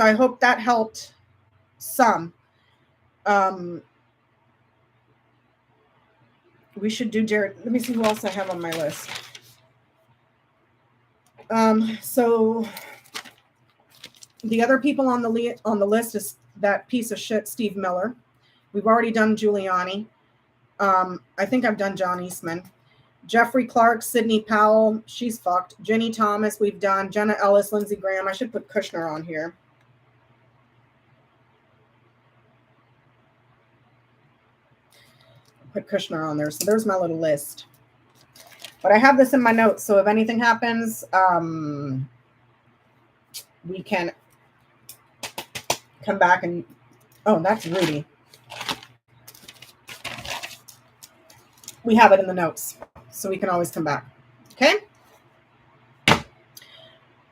I hope that helped some. We should do Jared. Let me see who else I have on my list. So the other people on the list is that piece of shit, Steve Miller. We've already done Giuliani. I think I've done John Eastman. Jeffrey Clark, Sidney Powell, she's fucked. Jenny Thomas, we've done. Jenna Ellis, Lindsey Graham. I should put Kushner on here. Put Kushner on there. So there's my little list. But I have this in my notes, so if anything happens, we can come back and... Oh, that's Rudy. We have it in the notes, so we can always come back. Okay?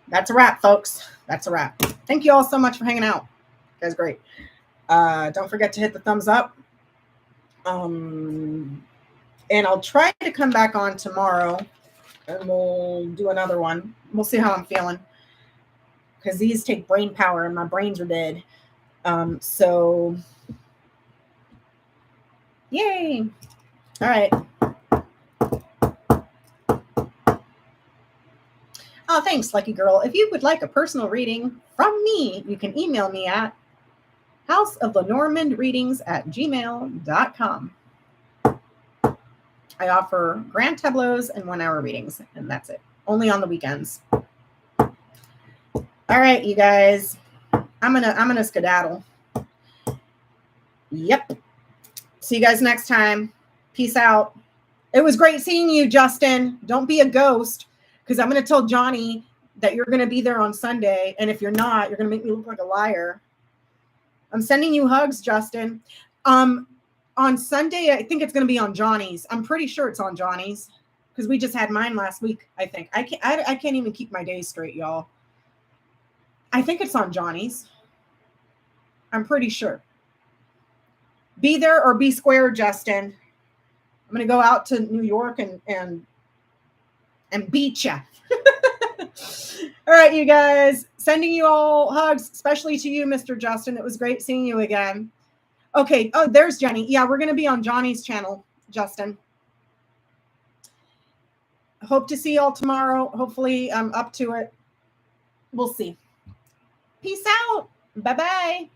That's a wrap, folks. That's a wrap. Thank you all so much for hanging out. You guys, great. Don't forget to hit the thumbs up. And I'll try to come back on tomorrow, and we'll do another one. We'll see how I'm feeling, because these take brain power, and my brains are dead. So, yay! All right. Oh, thanks, Lucky Girl. If you would like a personal reading from me, you can email me at houseoflenormandreadings@gmail.com. I offer grand tableaus and 1-hour readings, and that's it. Only on the weekends. All right, you guys. I'm gonna skedaddle. Yep. See you guys next time. Peace out. It was great seeing you, Justin. Don't be a ghost, because I'm gonna tell Johnny that you're gonna be there on Sunday, and if you're not, you're gonna make me look like a liar. I'm sending you hugs, Justin. On Sunday, I think it's going to be on Johnny's. I'm pretty sure it's on Johnny's, because we just had mine last week, I think. I can't even keep my days straight, y'all. I think it's on Johnny's. I'm pretty sure. Be there or be square, Justin. I'm going to go out to New York and beat ya. All right, you guys. Sending you all hugs, especially to you, Mr. Justin. It was great seeing you again. Okay. Oh, there's Jenny. Yeah, we're going to be on Johnny's channel, Justin. Hope to see y'all tomorrow. Hopefully I'm up to it. We'll see. Peace out. Bye-bye.